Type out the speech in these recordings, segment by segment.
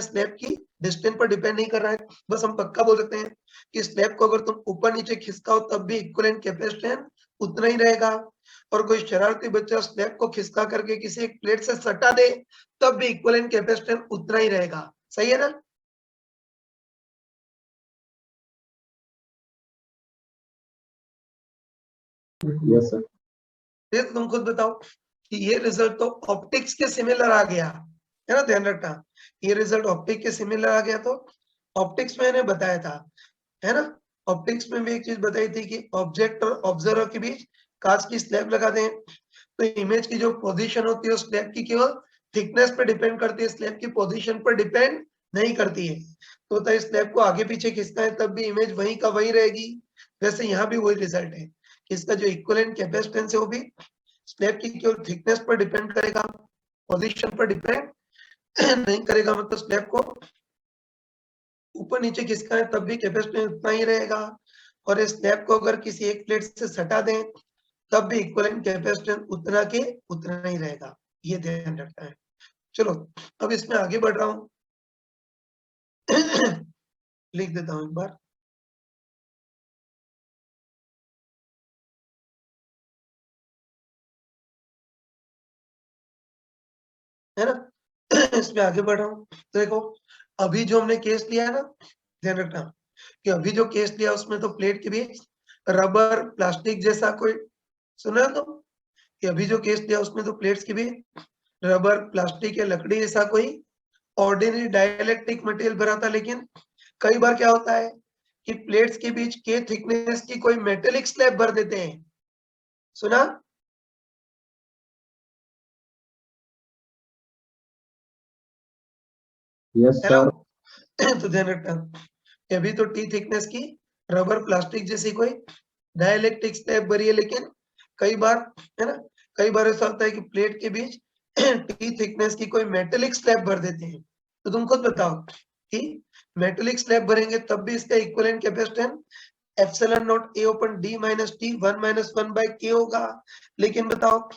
Slab की distance पर depend नहीं कर रहा है। बस हम पक्का बोल सकते हैं कि स्लैब को अगर तुम ऊपर नीचे खिसकाओ तब भी इक्विवेलेंट कैपेसिटेंस उतना ही रहेगा, और कोई शरारती बच्चा स्लैब को खिसका करके किसी एक प्लेट से सटा दे तब भी इक्विवेलेंट कैपेसिटेंस उतना ही रहेगा। सही है ना? Yes sir. फिर तुम खुद बताओ कि ये रिजल्ट तो ऑप्टिक्स के सिमिलर आ गया है ना, ध्यान रखना। ये रिजल्ट ऑप्टिक के सिमिलर आ गया, तो ऑप्टिक्स में मैंने बताया था है ना, ऑप्टिक्स में भी एक चीज बताई थी कि ऑब्जेक्ट और ऑब्जर्वर के बीच कांच की स्लैब लगा दें, तो इमेज की जो पोजीशन होती है स्लैब की केवल थिकनेस पर डिपेंड करती है, स्लैब की पोजीशन पर डिपेंड नहीं करती है। तो होता है स्लैब को आगे पीछे खींचना है तब भी इमेज वहीं का वहीं रहेगी। वैसे यहाँ भी वही रिजल्ट है कि इसका जो इक्विवेलेंट कैपेसिटेंस है वो भी स्लैब की केवल थिकनेस पर डिपेंड करेगा, पोजीशन पर डिपेंड नहीं करेगा। मतलब स्लैब को ऊपर नीचे खिसका है तब भी कैपेसिटेंस उतना ही रहेगा, और इस स्लैब को अगर किसी एक प्लेट से सटा दें तब भी इक्विवेलेंट कैपेसिटेंस उतना के उतना ही रहेगा। ये ध्यान रखना है। चलो अब इसमें आगे बढ़ रहा हूं लिख देता हूं एक बार, है ना। इसमें आगे बढ़ रहा हूं, तो देखो अभी जो हमने केस लिया है ना, ध्यान रखना कि अभी जो केस लिया उसमें तो प्लेट के बीच रबर प्लास्टिक जैसा कोई, सुना तो कि अभी जो केस लिया उसमें तो प्लेट्स के बीच रबर प्लास्टिक या लकड़ी जैसा कोई ऑर्डिनरी डाइलेक्ट्रिक मटेरियल भरा था। लेकिन कई बार क्या होता है कि प्लेट्स के बीच के थिकनेस की कोई मेटेलिक स्लैब भर देते हैं, सुना? Yes hello sir. तो ध्यान रखना अभी तो टी थिकनेस की रबर प्लास्टिक जैसी कोई डाइलेक्ट्रिक स्लैब भरी है, लेकिन कई बार, है ना, कई बार ऐसा होता है कि प्लेट के बीच टी थिकनेस की कोई मेटेलिक स्लैब भर देते हैं। तो तुम खुद बताओ कि मेटेलिक स्लैब भरेंगे तब भी इसका equivalent capacitance epsilon naught A upon D minus T 1 - 1/k होगा। लेकिन बताओ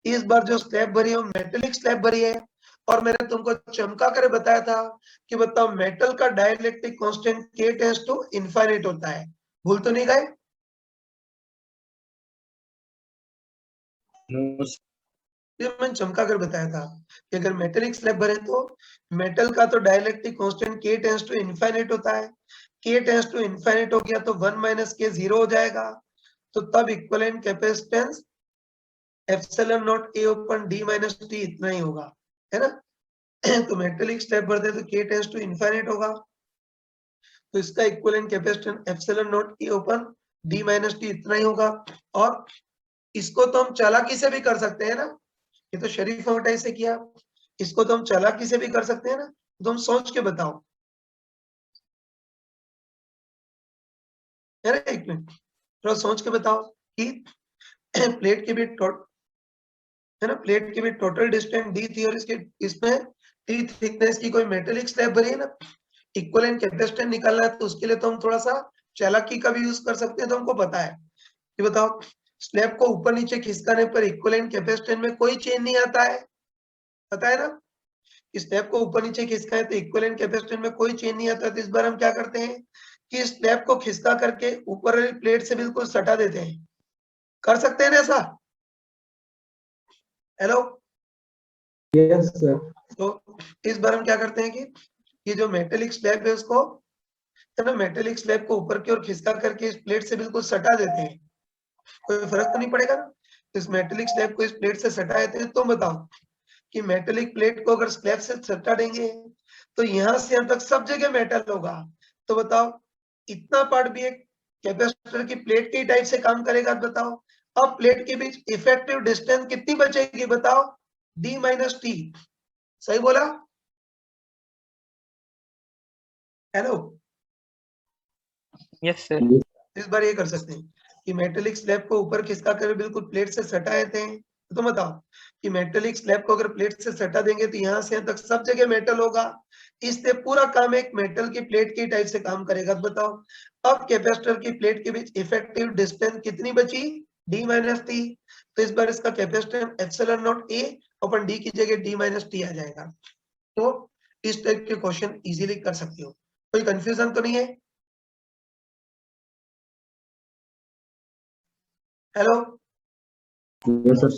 इस बार जो स्लैब भरी है वो मेटेलिक स्लैब भरी है, और मैंने तुमको चमका कर बताया था कि बताओ मेटल का dielectric constant k tends to infinite होता है। भूल तो नहीं गए? ये मैंने चमका कर बताया था कि अगर मेटेलिक स्लैब भरे तो मेटल का तो dielectric constant k tends to infinite होता है। k टेंड्स टू इनफाइनाइट हो गया तो 1 - k 0 हो जाएगा, तो तब equivalent capacitance epsilon naught A upon D minus T इतना ही होगा, है ना। तो मेटेलिक स्लैब भरते तो k टेंड्स टू इनफाइनाइट होगा, तो इसका equivalent capacitance epsilon naught A upon D minus T इतना ही होगा। और इसको तो हम चालाकी से भी कर सकते हैं ना, ये तो शरीफ मोटाई से किया, इसको तो हम चालाकी से भी कर सकते हैं ना, तो तुम सोच के बताओ, है ना। एक मिनट थोड़ा सोच के बताओ कि प्लेट के भी है ना, प्लेट के भी टोटल डिस्टेंस डी थी और इसके इसमें टी थिकनेस की कोई मेटेलिक स्लैब भरी है ना, इक्विवेलेंट कैपेसिटेंस निकालना है तो उसके लिए तो हम थोड़ा सा चालाकी का भी यूज कर सकते हैं। तो हमको पता है कि बताओ स्लैब को ऊपर नीचे खिसकाने पर इक्विवेलेंट कैपेसिटेंस में कोई चेंज नहीं आता है, पता है ना। स्लैब को ऊपर नीचे खिसकाए तो इक्विवेलेंट कैपेसिटेंस में कोई चेंज नहीं आता। तो इस बार हम क्या करते हैं कि स्लैब को खिसका करके ऊपर वाली प्लेट से बिल्कुल सटा देते हैं। कर सकते हैं ना ऐसा? हेलो। Yes sir. तो इस बार हम क्या करते हैं कि ये जो मेटेलिक स्लैब है उसको, है ना, मेटेलिक स्लैब को ऊपर की ओर खिसका करके इस प्लेट से बिल्कुल सटा देते हैं। कोई फर्क तो नहीं पड़ेगा ना। इस मेटेलिक स्लैब को इस प्लेट से सटा देते हैं। तो बताओ कि मेटेलिक प्लेट को अगर स्लैब से सटा देंगे तो यहां से यहां तक सब जगह मेटल होगा। तो बताओ इतना पार्ट भी एक कैपेसिटर की प्लेट के टाइप से काम करेगा। बताओ अब प्लेट के बीच इफेक्टिव डिस्टेंस कितनी बचेगी? बताओ डी माइनस टी। सही बोला? हेलो। Yes sir. इस बार ये कर सकते हैं कि मेटेलिक स्लैब को ऊपर खिसका कर बिल्कुल प्लेट से सटा देते हैं। तो बताओ कि मेटेलिक स्लैब को अगर प्लेट से सटा देंगे तो यहाँ से यहाँ तक सब जगह मेटल होगा, इससे पूरा काम एक मेटल की प्लेट के टाइप से काम करेगा। तो बताओ अब कैपेसिटर की प्लेट के बीच इफेक्टिव डिस्टेंस कितनी बची? D minus T. तो इस बार इसका capacitance epsilon naught A upon D की जगह डी माइनस टी आ जाएगा। तो इस टाइप के क्वेश्चन इजीली कर सकते हो। कोई कंफ्यूजन तो नहीं है? Hello, Yes, sir.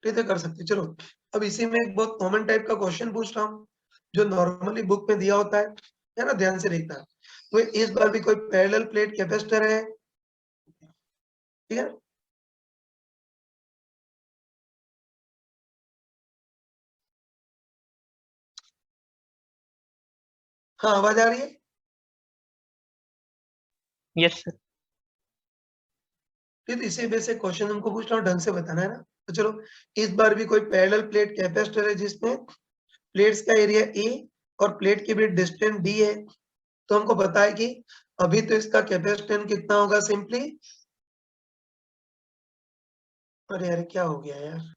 कैसे कर सकते? चलो अब इसी में एक बहुत कॉमन टाइप का क्वेश्चन पूछ रहा हूँ जो नॉर्मली बुक में दिया होता है ना, ध्यान से देखना। तो इस बार भी कोई पैरेलल प्लेट कैपेसिटर है, ठीक है। हाँ, आवाज आ रही है? Yes sir. फिर इसी वजह से क्वेश्चन हमको पूछ रहा हूँ, ढंग से बताना है ना। तो चलो इस बार भी कोई पैरेलल प्लेट कैपेसिटर है जिसमें प्लेट्स का एरिया ए और प्लेट के बीच डिस्टेंस डी है। तो हमको पता है कि अभी तो इसका कैपेसिटेंस कितना होगा सिंपली। अरे यार क्या हो गया यार,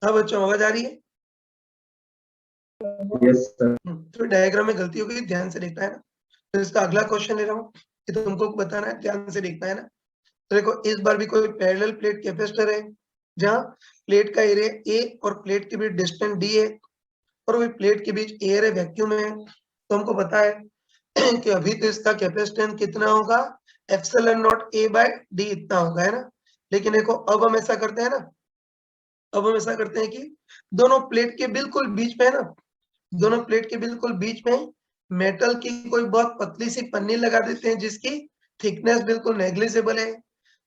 हाँ बच्चों आवाज आ रही है? Yes, sir. तो डायग्राम में गलती हो गई, ध्यान से देखना है ना। तो इसका अगला क्वेश्चन ले रहा हूँ, ये तो तुमको बताना है, ध्यान से देखना है ना। तो देखो इस बार भी कोई पैरेलल प्लेट कैपेसिटर है जहाँ प्लेट का एरिया ए और प्लेट के बीच डिस्टेंस डी है और वही प्लेट के बीच एयर है, वैक्यूम है। तो हमको पता है कि अभी तो इसका कैपेसिटेंस कितना होगा, epsilon naught A by D इतना होगा, है ना। लेकिन देखो अब हम ऐसा करते हैं ना, अब हम ऐसा करते हैं कि दोनों प्लेट के बिल्कुल बीच में है ना, दोनों प्लेट के बिल्कुल बीच में मेटल की कोई बहुत पतली सी पन्नी लगा देते हैं जिसकी थिकनेस बिल्कुल नेग्लिजिबल है।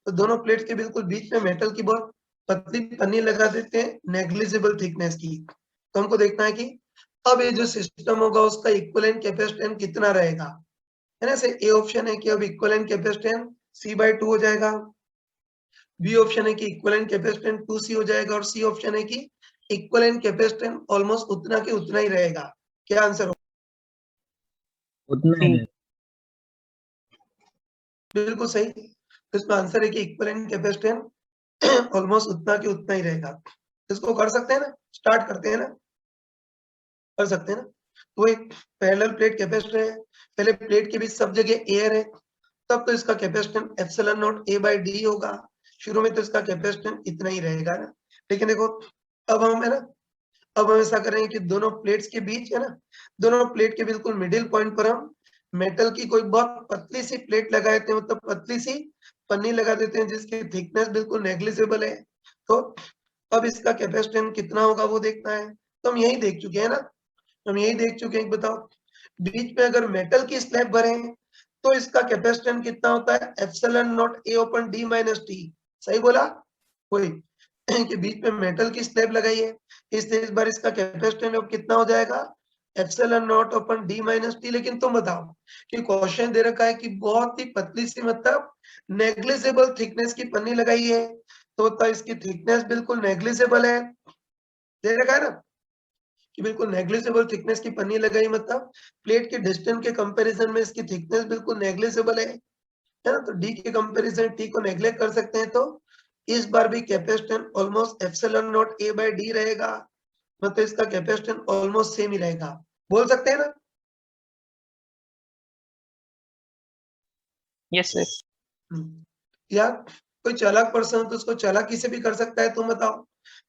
तो दोनों प्लेट के बिल्कुल बीच में मेटल की बहुत पतली पन्नी लगा देते हैं नेग्लिजिबल थिकनेस की। तो हमको देखना है कि अब ये जो सिस्टम होगा उसका इक्विवेलेंट कैपेसिटेंस कितना रहेगा, है ना। से ए ऑप्शन है कि अब इक्विवेलेंट कैपेसिटेंस C/2 हो जाएगा, बी ऑप्शन है कि इक्विवेलेंट कैपेसिटेंस 2C हो जाएगा और सी ऑप्शन है कि इक्विवेलेंट कैपेसिटेंस ऑलमोस्ट उतना के उतना ही रहेगा। क्या आंसर हो? उतना सी। है। बिल्कुल सही। तो इसका आंसर है कि इक्विवेलेंट कैपेसिटेंस ऑलमोस्ट उतना के उतना ही रहेगा। इसको कर सकते हैं ना, स्टार्ट करते हैं ना, कर सकते हैं ना। तो एक पैरेलल प्लेट कैपेसिटर है, पहले प्लेट के बीच सब जगह एयर है, तब तो इसका capacitance epsilon naught A by D होगा। शुरू में तो इसका कैपेसिटेंस इतना ही रहेगा ना। लेकिन देखो अब हम है ना, अब हम ऐसा करेंगे कि दोनों प्लेट्स के बीच है ना, दोनों प्लेट के बिल्कुल मिडिल पॉइंट पर हम मेटल की कोई बहुत पतली सी प्लेट लगा देते हैं, मतलब पतली सी पन्नी लगा देते हैं जिसकी थिकनेस बिल्कुल नेग्लिजिबल है। तो अब इसका कैपेसिटेंस कितना होगा वो देखना है। तो हम यही देख चुके हैं ना, हम यही देख चुके हैं। बताओ बीच में अगर मेटल की स्लैब भरे तो इसका कैपेसिटेंस कितना होता है, epsilon naught A upon D minus T. सही बोला कोई कि बीच में मेटल की स्लैब लगाई है, इसलिए इस बार इसका कैपेसिटेंस अब कितना हो जाएगा, epsilon not open D minus T. लेकिन तुम बताओ कि क्वेश्चन दे रखा है कि बहुत ही पतली सी मतलब नेग्लिजिबल थिकनेस की पन्नी लगाई है, तो इसकी थिकनेस बिल्कुल नेग्लिजिबल है, दे रखा है ना कि बिल्कुल नेग्लिजिबल थिकनेस की पन्नी लगाई, मतलब प्लेट के डिस्टेंस के कंपैरिजन में इसकी थिकनेस बिल्कुल नेग्लिजिबल है ना। तो डी के कंपैरिजन टी को नेग्लेक्ट कर सकते हैं। तो इस बार भी capacitance almost epsilon naught A by D रहेगा, मतलब इसका कैपेसिटेंस ऑलमोस्ट सेम ही रहेगा। बोल सकते हैं ना? Yes sir. या कोई चालाक पर्सन तो उसको चालाकी से भी कर सकता है। तुम बताओ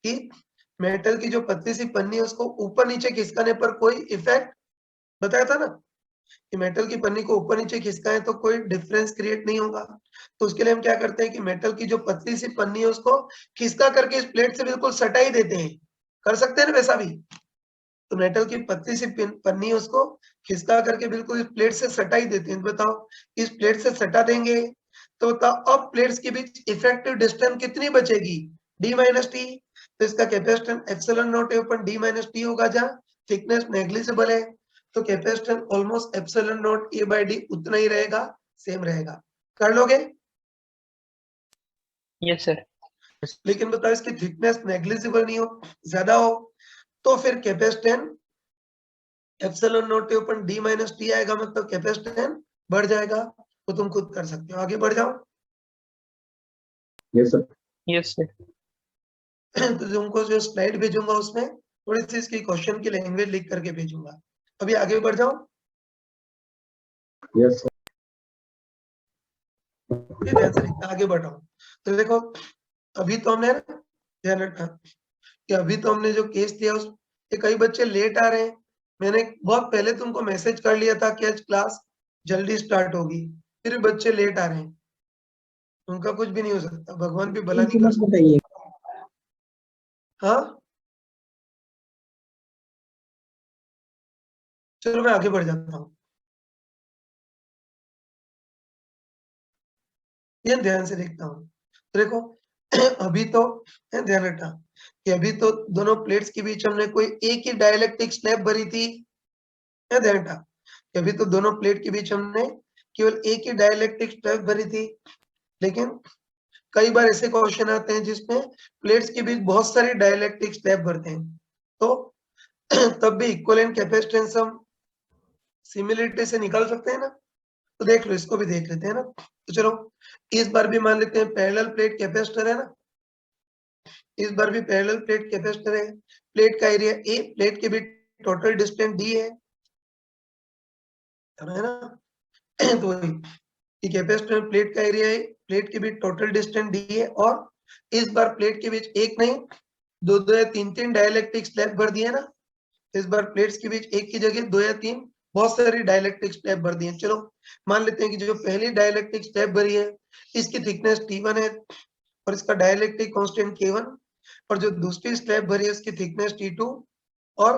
कि मेटल की जो पतली सी पन्नी है उसको ऊपर नीचे खिसकाने पर कोई इफेक्ट, बताया था ना कि मेटल की पन्नी को ऊपर नीचे खिसकाएं तो कोई डिफरेंस क्रिएट नहीं होगा। तो उसके लिए हम क्या करते हैं कि मेटल की जो पतली सी पन्नी है उसको खिसका करके इस प्लेट से बिल्कुल सटा ही देते हैं। कर सकते हैं ना वैसा भी। तो मेटल की पतली सी पन्नी है उसको खिसका करके बिल्कुल इस प्लेट से सटा ही देते हैं। बताओ इस प्लेट से सटा देंगे तो बताओ अब प्लेट्स के बीच इफेक्टिव डिस्टेंस कितनी बचेगी, d माइनस टी। तो इसका capacitance epsilon naught A upon d minus T होगा, जहाँ थिकनेस नेग्लिजिबल है, तो capacitance almost epsilon naught A by D उतना ही रहेगा, सेम रहेगा। कर लोगे? Yes sir. लेकिन बताओ इसकी थिकनेस नेग्लिजिबल नहीं हो, ज्यादा हो, तो फिर capacitance epsilon naught A upon d minus T आएगा, मतलब कैपेसिटेंस बढ़ जाएगा। तो तुम खुद कर सकते हो, आगे बढ़ जाओ। Yes sir. Yes sir. तो तुमको जो स्लाइड भेजूंगा उसमें थोड़ी सी इसकी क्वेश्चन की लैंग्वेज लिख करके भेजूंगा। अभी आगे बढ़ जाओ। Yes sir. ये ध्यान से देखना, आगे बढ़ रहा हूँ। तो देखो अभी तो हमने ना ध्यान रखना कि अभी तो हमने जो केस दिया उस कई बच्चे लेट आ रहे हैं। मैंने बहुत पहले तुमको मैसेज कर लिया था कि आज क्लास जल्दी स्टार्ट होगी, फिर भी बच्चे लेट आ रहे हैं। उनका कुछ भी नहीं हो सकता, भगवान भी भला नहीं कर सकता। बताइए। हाँ चलो मैं आगे बढ़ जाता हूँ। ये ध्यान से देखता हूँ। तो देखो अभी तो ध्यान रखना कि अभी तो दोनों प्लेट्स के बीच हमने कोई एक ही डाइलेक्ट्रिक स्लैब भरी थी। ध्यान रखना कि अभी तो दोनों प्लेट के बीच हमने केवल एक ही डाइलेक्ट्रिक स्लैब भरी थी, लेकिन कई बार ऐसे क्वेश्चन आते हैं जिसमें प्लेट्स के बीच बहुत सारे डाइलेक्ट्रिक स्लैब भरते हैं, तो तब भी इक्विवेलेंट कैपेसिटेंस हम सिमिलरिटी से निकाल सकते हैं ना। तो देख लो, इसको भी देख लेते हैं ना। तो चलो इस बार भी मान लेते हैं पैरेलल प्लेट कैपेसिटर है ना, इस बार भी पैरेलल प्लेट कैपेसिटर है। प्लेट का एरिया ए, प्लेट के बीच टोटल डिस्टेंस डी है ना। तो वही कैपेसिटर प्लेट का एरिया है, प्लेट के बीच टोटल डिस्टेंस डी है, और इस बार प्लेट के बीच एक नहीं दो दो या तीन तीन डाइलेक्ट्रिक स्लैब भर दिए ना। इस बार प्लेट्स के बीच एक की जगह दो या तीन बहुत सारी डाइलेक्ट्रिक स्लैब भर दिए। चलो मान लेते हैं कि जो पहली डाइलेक्ट्रिक स्लैब भरी है इसकी थिकनेस T1 है और इसका डाइलेक्ट्रिक कांस्टेंट K1, और जो दूसरी स्लैब भरी है इसकी थिकनेस T2 और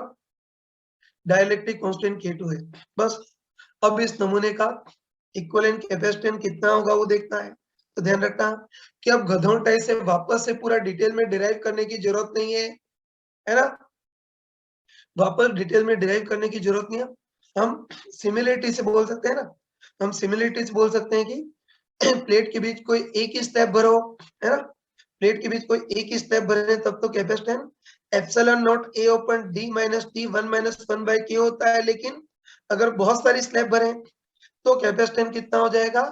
डाइलेक्ट्रिक कांस्टेंट K2 है। बस अब इस नमूने का इक्विवेलेंट कैपेसिटेंस कितना होगा वो देखना है। तो ध्यान रखना कि अब गधों टाइप से वापस से पूरा डिटेल में डिराइव करने की जरूरत नहीं है ना। वापस डिटेल में डिराइव करने की जरूरत नहीं है। हम सिमिलरिटी से बोल सकते हैं ना, हम सिमिलरिटी से बोल सकते हैं कि प्लेट के बीच कोई एक ही स्टेप भरो, है ना। प्लेट के बीच कोई एक ही स्टेप भरे तब तो capacitance epsilon naught A upon D minus T 1 minus 1 by K होता है। लेकिन अगर बहुत सारी स्लैब भरे तो कैपेसिटेंस कितना हो जाएगा,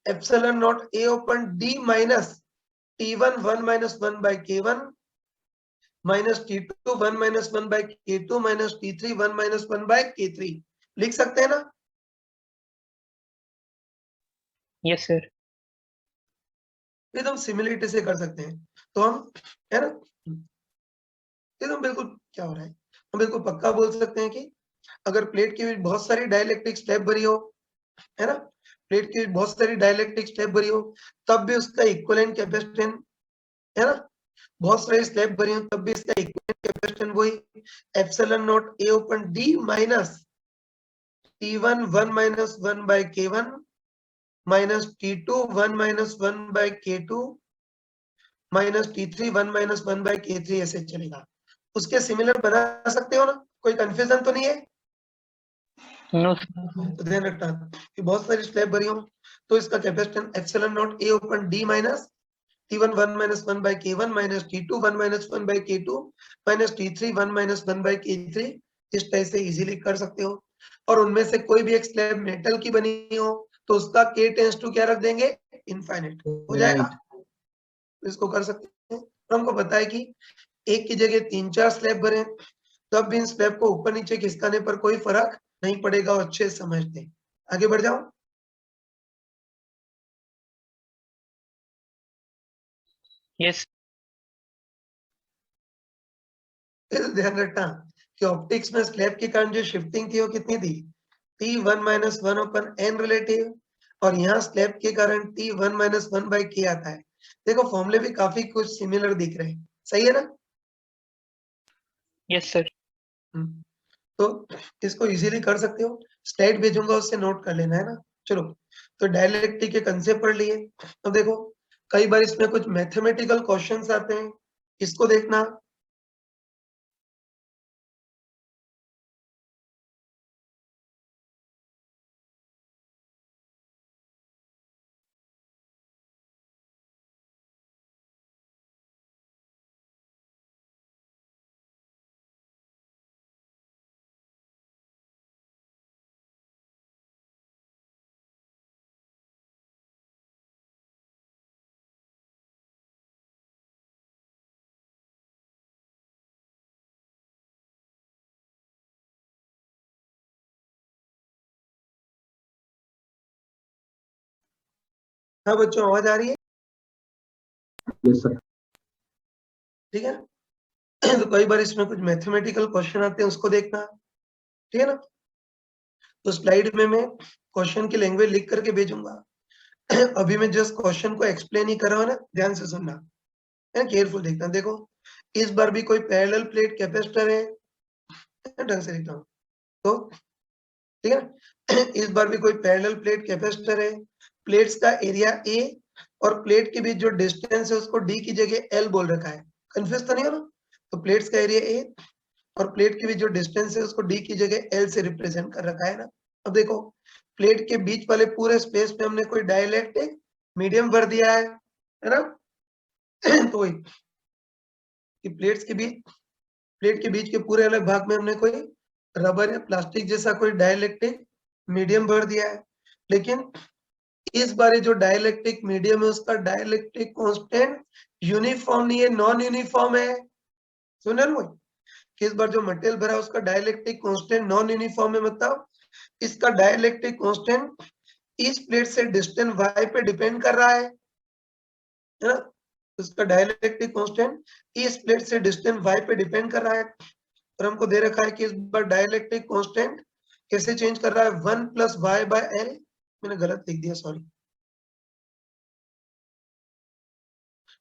epsilon naught A upon D minus T1 1 minus 1 by K1 minus T2 1 minus 1 by K2 minus T3 1 minus 1 by K3। लिख सकते हैं ना। Yes sir. ये तो हम सिमिलरिटी से कर सकते हैं। तो हम, है ना, ये तो बिल्कुल क्या हो रहा है, हम बिल्कुल पक्का बोल सकते हैं कि अगर प्लेट के बीच बहुत सारी डाइलेक्ट्रिक स्लैब भरी हो, है ना, प्लेट के बीच बहुत सारी डाइलेक्ट्रिक स्लैब भरी हो तब भी उसका इक्विवेलेंट कैपेसिटेंस, है ना, बहुत सारी स्लैब भरी हो तब भी इसका इक्विवेलेंट कैपेसिटेंस वही epsilon naught A upon D minus T1 1 minus 1 by K1 minus T2 1 minus 1 by K2 minus T3 1 minus 1 by K3 ऐसे चलेगा। उसके सिमिलर बना सकते हो ना, कोई कंफ्यूजन तो नहीं है। नो। तो ध्यान रखना कि बहुत सारी स्लैब भरी हो तो इसका capacitance epsilon naught A upon D minus T1 1 minus 1 by K1 minus T2 1 minus 1 by K2 minus T3 1 minus 1 by K3 इस टाइप से इजीली कर सकते हो। और उनमें से कोई भी एक स्लैब मेटल की बनी हो तो उसका K टेंड्स टू क्या रख देंगे, इनफाइनाइट हो जाएगा। इसको कर सकते हैं। और हमको पता है कि एक की जगह तीन चार स्लैब भरे तब भी इन स्लैब को ऊपर नीचे खिसकाने पर कोई फर्क नहीं पड़ेगा और अच्छे से समझते हैं। आगे बढ़ जाओ। यस। ध्यान रखना कि ऑप्टिक्स में स्लैब के कारण जो शिफ्टिंग थी वो कितनी थी, T1 माइनस 1 अपन n रिलेटिव, और यहाँ स्लैब के कारण T1 माइनस 1 बाय K आता है। देखो फॉर्मूले भी काफी कुछ सिमिलर दिख रहे हैं, सही है ना। Yes sir. तो इसको इजीली कर सकते हो, स्लाइड भेजूंगा उससे नोट कर लेना, है ना। चलो तो डायलेक्ट्रिक के कंसेप्ट पढ़ लिए। अब देखो कई बार इसमें कुछ मैथमेटिकल क्वेश्चंस आते हैं, इसको देखना। हाँ बच्चों, आवाज आ रही है? Yes sir. ठीक है। तो कई बार इसमें कुछ मैथमेटिकल क्वेश्चन आते हैं, उसको देखना। ठीक है ना। तो स्लाइड में मैं क्वेश्चन की लैंग्वेज लिख करके भेजूंगा। अभी मैं जस्ट क्वेश्चन को एक्सप्लेन ही कर रहा हूँ ना, ध्यान से सुनना है, केयरफुल देखना। देखो इस बार भी कोई पैरेलल प्लेट कैपेसिटर है, ढंग से लिखता हूँ तो, ठीक है ना। इस बार भी कोई पैरेलल प्लेट कैपेसिटर है, प्लेट्स का एरिया ए और प्लेट के बीच जो डिस्टेंस है उसको डी की जगह एल बोल रखा है। कंफ्यूज तो नहीं हो ना? तो प्लेट्स का एरिया ए और प्लेट के बीच जो डिस्टेंस है उसको डी की जगह एल से रिप्रेजेंट कर रखा है ना। अब देखो प्लेट के बीच वाले पूरे स्पेस में हमने कोई डाइलेक्ट्रिक मीडियम भर दिया है ना। तो वही कि प्लेट के बीच के पूरे अलग भाग में हमने कोई रबर या प्लास्टिक जैसा कोई डाइलेक्ट्रिक मीडियम भर दिया है। लेकिन इस बार जो डाइलेक्ट्रिक मीडियम है उसका डाइलेक्ट्रिक कांस्टेंट यूनिफॉर्म नहीं है, नॉन यूनिफॉर्म है। सुन रहे हो? कि इस बार जो मटेरियल भरा है उसका डाइलेक्ट्रिक कांस्टेंट नॉन यूनिफॉर्म है, मतलब इसका डाइलेक्ट्रिक कांस्टेंट इस प्लेट से डिस्टेंस y पे डिपेंड कर रहा है ना। उसका डाइलेक्ट्रिक कांस्टेंट इस प्लेट से डिस्टेंस y पे डिपेंड कर रहा है। और हमको दे रखा है कि इस बार डाइलेक्ट्रिक कांस्टेंट कैसे चेंज कर रहा है, 1 प्लस वाई बाय एल। मैंने गलत लिख दिया, सॉरी।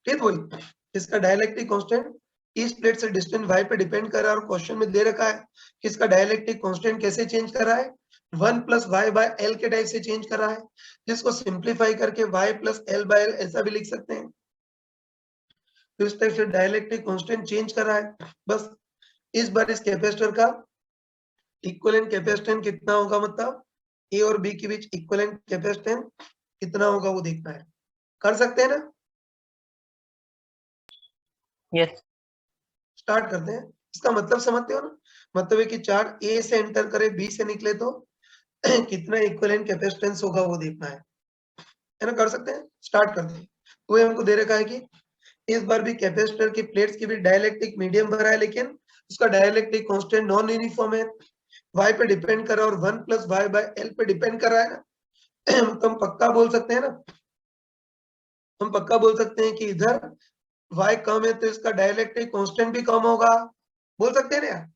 ठीक, वही इसका डाइलेक्ट्रिक कांस्टेंट इस प्लेट से डिस्टेंस y पे डिपेंड कर रहा है। और क्वेश्चन में दे रखा है कि इसका डाइलेक्ट्रिक कांस्टेंट कैसे चेंज कर रहा है, 1 प्लस वाई बाय एल के टाइप से चेंज कर रहा है, जिसको सिंप्लीफाई करके y plus L by L ऐसा भी लिख सकते हैं। तो इस टाइप से डाइलेक्ट्रिक कांस्टेंट चेंज कर रहा है। बस इस बार इस कैपेसिटर का इक्विवेलेंट कैपेसिटेंस कितना होगा, मतलब ए और बी के बीच इक्विवेलेंट कैपेसिटेंस कितना होगा वो देखना है। कर सकते हैं ना? यस स्टार्ट करते हैं। इसका मतलब समझते हो ना? मतलब है कि चार्ज ए से एंटर करे बी से निकले तो कितना इक्विवेलेंट कैपेसिटेंस होगा वो देखना है ना। कर सकते हैं, स्टार्ट करते हैं। तो हमको दे रखा है कि इस बार भी कैपेसिटर की प्लेट्स की भी डाइलेक्ट्रिक मीडियम भरा है, लेकिन उसका डाइलेक्ट्रिक कांस्टेंट नॉन यूनिफॉर्म है, y पे डिपेंड कर रहा है और 1 प्लस वाई बाय एल पे डिपेंड कर रहा है ना। तो हम पक्का बोल सकते हैं ना, हम पक्का बोल सकते हैं कि इधर y कम है तो इसका डाइलेक्ट्रिक कांस्टेंट भी कम होगा। बोल सकते हैं ना यार?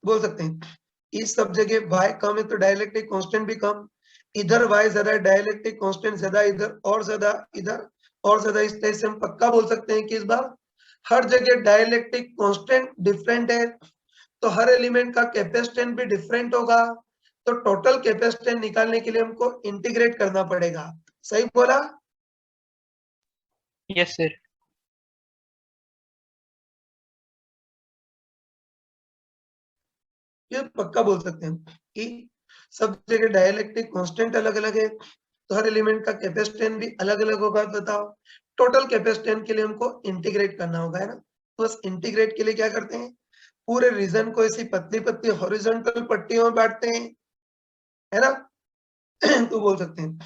बोल सकते हैं। इस सब जगह y कम है तो डाइलेक्ट्रिक कांस्टेंट भी कम, इधर y ज्यादा है डाइलेक्ट्रिक कांस्टेंट ज्यादा, इधर और ज्यादा, इधर और ज्यादा। इस तरह से हम पक्का बोल सकते हैं कि इस बार हर जगह डाइलेक्ट्रिक कांस्टेंट डिफरेंट है, तो हर एलिमेंट का कैपेसिटेंस भी डिफरेंट होगा। तो टोटल कैपेसिटेंस निकालने के लिए हमको इंटीग्रेट करना पड़ेगा। सही बोला? यस सर ये पक्का बोल सकते हैं कि सब जगह डाइलेक्ट्रिक कांस्टेंट अलग अलग है, तो हर एलिमेंट का कैपेसिटेंस भी अलग अलग होगा। बताओ टोटल कैपेसिटेंस के लिए हमको इंटीग्रेट करना होगा, है ना। तो बस इंटीग्रेट के लिए क्या करते हैं, पूरे रीजन को ऐसी पतली पतली हॉरिजॉन्टल पट्टियों में बांटते हैं, है ना। तो बोल सकते हैं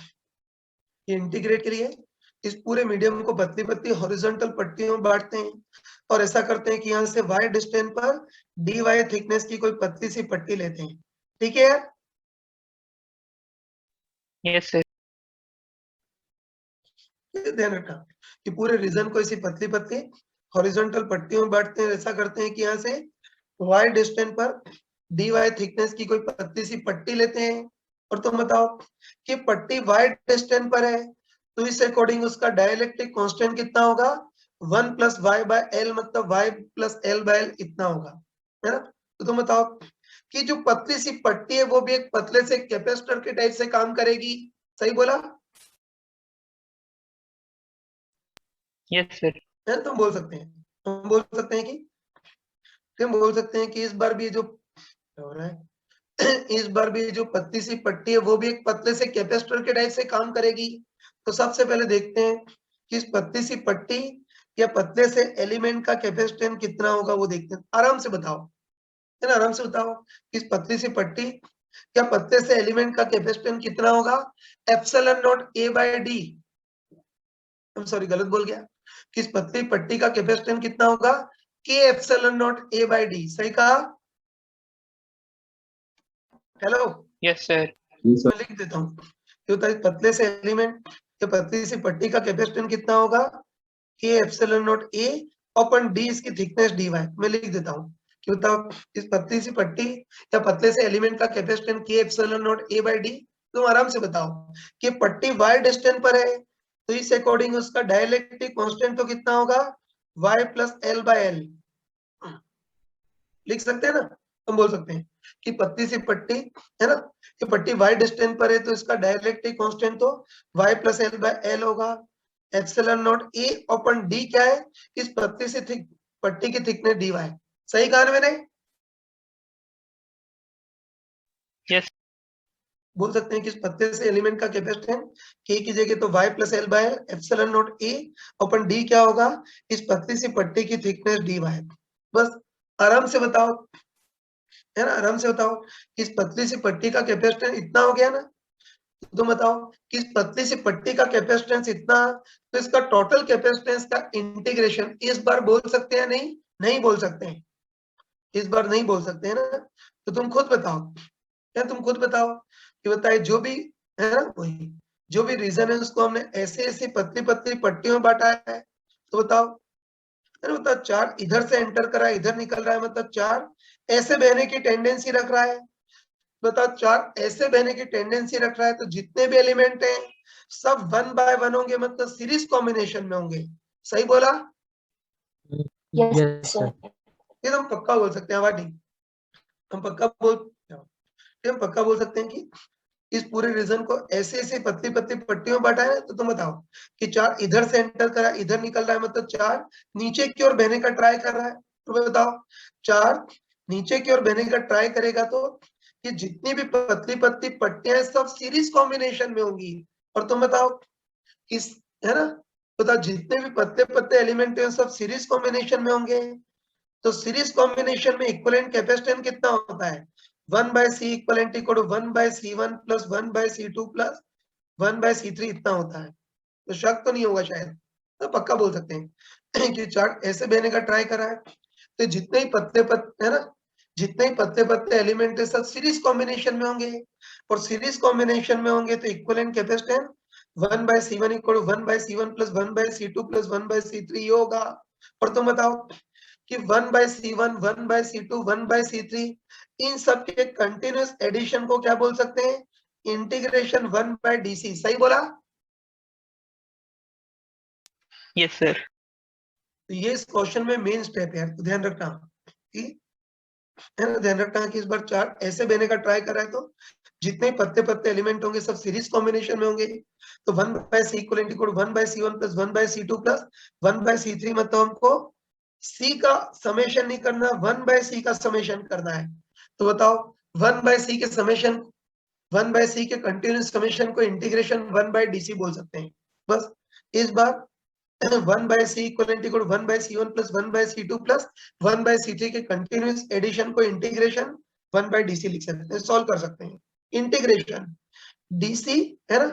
कि इंटीग्रेट के लिए इस पूरे मीडियम को पतली पतली हॉरिजॉन्टल पट्टियों में बांटते हैं और ऐसा करते हैं कि यहाँ से y डिस्टेंस पर dy थिकनेस की कोई पतली सी पट्टी लेते हैं। ठीक है यार? यस सर ये ध्यान रखना कि पूरे रीजन को ऐसी पतली पतली हॉरिजॉन्टल पट्टियों में बांटते हैं। ऐसा करते हैं कि यहाँ से y डिस्टेंस पर dy थिकनेस की कोई पतली सी पट्टी लेते हैं। और तुम बताओ कि पट्टी y डिस्टेंस पर है तो इस अकॉर्डिंग उसका डाइलेक्ट्रिक कांस्टेंट कितना होगा, 1 प्लस वाई बाय एल, मतलब y plus L by L इतना होगा, है ना। तो तुम बताओ कि जो पतली सी पट्टी है वो भी एक पतले से कैपेसिटर के टाइप से काम करेगी। सही बोला? Yes, sir. है तो हम बोल सकते हैं, हम बोल सकते हैं कि इस बार भी जो हो रहा है इस बार भी जो पतली सी पट्टी है वो भी एक पतले से कैपेसिटर के टाइप से काम करेगी। तो सबसे पहले देखते हैं कि इस पतली सी पट्टी या पतले से एलिमेंट का कैपेसिटेंस कितना होगा, वो देखते हैं। आराम से बताओ, है ना, आराम से बताओ कि इस पतली सी पट्टी या पतले से एलिमेंट का कैपेसिटेंस कितना होगा। Epsilon naught A by D, sorry गलत बोल गया, कि इस पतली पट्टी का कैपेसिटेंस कितना होगा, K epsilon naught A by D. सही कहा? Hello, Yes, sir. जी सर। मैं लिख देता हूँ, पतले से एलिमेंट या पतली सी पट्टी का कैपेसिटेंस कितना होगा, K epsilon naught A upon D, इसकी थिकनेस डी वाई। मैं लिख देता हूँ कि बताओ इस पतली सी पट्टी या पतले से एलिमेंट का capacitance K epsilon naught A by D. तुम आराम से बताओ कि पट्टी वाई डिस्टेंस पर है, तो इस अकॉर्डिंग उसका डाइलेक्ट्रिक कांस्टेंट तो कितना होगा, Y plus L by L. लिख सकते हैं ना, हम बोल सकते हैं कि पतली सी पट्टी है ना, ये पट्टी वाई डिस्टेंस पर है, तो इसका डाइलेक्ट्रिक कांस्टेंट तो Y plus L by L होगा। Epsilon naught A upon D क्या है, इस पतली सी पट्टी की थिकनेस डी वाई। सही कहा ना मैंने? Yes. बोल सकते हैं कि इस पतले से एलिमेंट का कैपेसिटेंस के की जगह तो Y plus L by epsilon naught A upon D क्या होगा, इस पतली सी पट्टी की थिकनेस डी वाई। बस आराम से बताओ, है ना, आराम से बताओ कि इस पतली सी पट्टी का कैपेसिटेंस इतना हो गया ना, तो तुम बताओ कि इस पतली सी पट्टी का कैपेसिटेंस इतना, तो इसका टोटल कैपेसिटेंस का इंटीग्रेशन इस बार बोल सकते हैं, नहीं नहीं बोल सकते हैं, इस बार नहीं बोल सकते हैं ना। तो तुम खुद बताओ, या तुम खुद बताओ कि बताए जो भी, है ना, वही जो भी रीजन है उसको हमने ऐसे ऐसे पतली पतली पट्टियों में बांटा है। तो बताओ, है ना, बताओ चार इधर से एंटर करा है इधर निकल रहा है, मतलब चार ऐसे बहने की टेंडेंसी रख रहा है। बताओ चार ऐसे बहने की टेंडेंसी रख रहा है, तो जितने भी एलिमेंट हैं सब 1 बाय 1 होंगे, मतलब सीरीज कॉम्बिनेशन में होंगे। सही बोला? Yes sir. ये तो हम पक्का बोल सकते हैं, नहीं हम पक्का बोल सकते हैं कि इस पूरे रीजन को ऐसे ऐसे पतली पतली पट्टियों में बांटा है। तो तुम बताओ कि चार इधर से एंटर करा इधर निकल रहा है, मतलब चार नीचे की ओर बहने का ट्राई कर रहा है। तो बताओ चार नीचे की ओर बहने का ट्राई करेगा, तो ये जितनी भी पतली पतली पट्टियां सब सीरीज कॉम्बिनेशन में होंगी। और तुम बताओ किस, है ना, बताओ जितने भी पतले पतले एलिमेंट है सब सीरीज कॉम्बिनेशन में होंगे। तो सीरीज कॉम्बिनेशन में इक्विवेलेंट कैपेसिटेंस कितना होता है, 1 by C equivalent equal to 1 by C1 plus 1 by C2 plus 1 by C3 इतना होता है। तो शक तो नहीं होगा शायद, तो पक्का बोल सकते हैं कि चार्ट ऐसे बहने का ट्राई करा है, तो जितने ही पतले पतले, है ना, जितने ही पतले पतले एलिमेंट है सब सीरीज कॉम्बिनेशन में होंगे, और सीरीज कॉम्बिनेशन में होंगे तो equivalent capacitance 1 by C1 equal to 1 by C1 plus 1 by C2 plus 1 by C3 होगा। और तुम बताओ कि 1 by C1 1 by C2 1 by C3 इन सब के कंटिन्यूस एडिशन को क्या बोल सकते हैं, इंटीग्रेशन 1 by DC। सही बोला? Yes, sir. तो ये इस क्वेश्चन में मेन स्टेप है, तो ध्यान रखना कि, है ना, ध्यान रखना कि इस बार चार्ट ऐसे बहने का ट्राई कर रहा है, तो जितने पत्ते पत्ते एलिमेंट होंगे सब सीरीज कॉम्बिनेशन में होंगे। तो 1 by C equal to 1 by C1 plus 1 by C2 plus 1 by C3, मतलब हमको C का समेशन नहीं करना, 1 by C का समेशन करना है। तो बताओ 1 by C के समेशन, 1 by C के कंटिन्यूस समेशन को इंटीग्रेशन 1 by DC बोल सकते हैं। बस इस बार 1 by C equal to 1 by C1 plus 1 by C2 plus 1 by C3 के कंटिन्यूस एडिशन को इंटीग्रेशन 1 by DC लिख सकते हैं, सॉल्व कर सकते हैं। इंटीग्रेशन DC, है ना,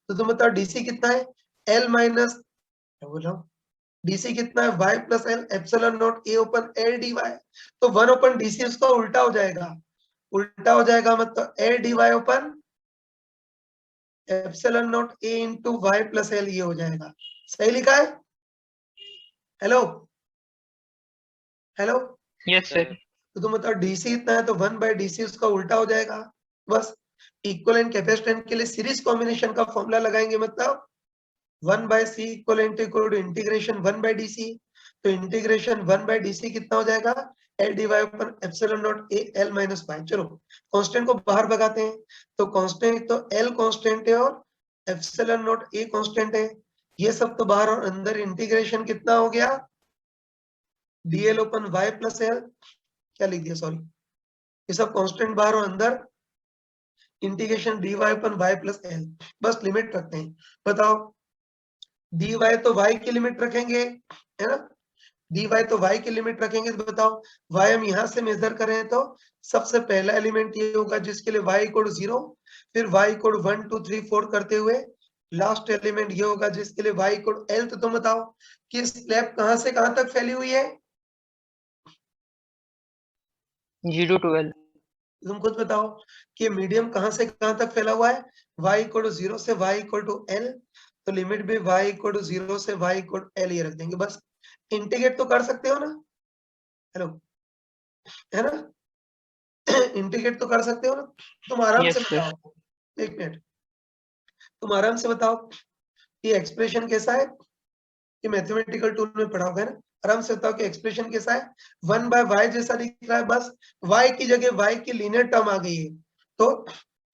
तो तुम बताओ DC कितना है, L माइनस, बोल रहा हूँ DC कितना है, y plus L epsilon naught A open L dy। तो 1 ओपन DC उसका उल्टा हो जाएगा, उल्टा हो जाएगा, मतलब L dy open epsilon naught A into y plus L, ये हो जाएगा। सही लिखा है? Hello hello, Yes, sir. तो तुम बताओ DC इतना है तो 1 by DC उसका उल्टा हो जाएगा। बस इक्विवेलेंट कैपेसिटेंस के लिए सीरीज कॉम्बिनेशन का फॉर्मूला लगाएंगे, मतलब 1 by C equal to integration 1 by DC। तो इंटीग्रेशन 1 by DC कितना हो जाएगा, L dy upon epsilon naught A L minus y। चलो कांस्टेंट को बाहर भगाते हैं, तो कांस्टेंट तो L कांस्टेंट है और एप्सिलॉन नॉट A कांस्टेंट है। ये सब तो बाहर और अंदर इंटीग्रेशन कितना हो गया, dl open y plus L, क्या लिख दिया सॉरी, ये सब कांस्टेंट बाहर और अंदर integration dy open y plus L, बस लिमिट रखते हैं। बताओ dy तो y की लिमिट रखेंगे, है ना, dy तो y की लिमिट रखेंगे, तो बताओ y हम यहां से मेजर करें तो सबसे पहला एलिमेंट ये होगा जिसके लिए y इक्वल 0, फिर y इक्वल 1 2 3 4 करते हुए लास्ट एलिमेंट ये होगा जिसके लिए y इक्वल l। तो तुम बताओ कि स्लैब कहां से कहां तक फैली हुई है, 0 to L. तुम खुद बताओ कि मीडियम कहां से कहां तक फैला हुआ है, y इक्वल 0 से y इक्वल टू l, तो लिमिट भी y इक्वल 0 से y इक्वल l ये रख देंगे। बस इंटीग्रेट तो कर सकते हो ना, हेलो, है ना, इंटीग्रेट तो कर सकते हो ना, तुम आराम Yes, से sir. बताओ, एक मिनट, तुम आराम से बताओ ये एक्सप्रेशन कैसा है, ये मैथमेटिकल टूल में पढ़ा होगा ना, आराम से बताओ कि एक्सप्रेशन कैसा है, 1/y जैसा दिख रहा है, बस y की जगह y की लीनियर टर्म आ गई है। तो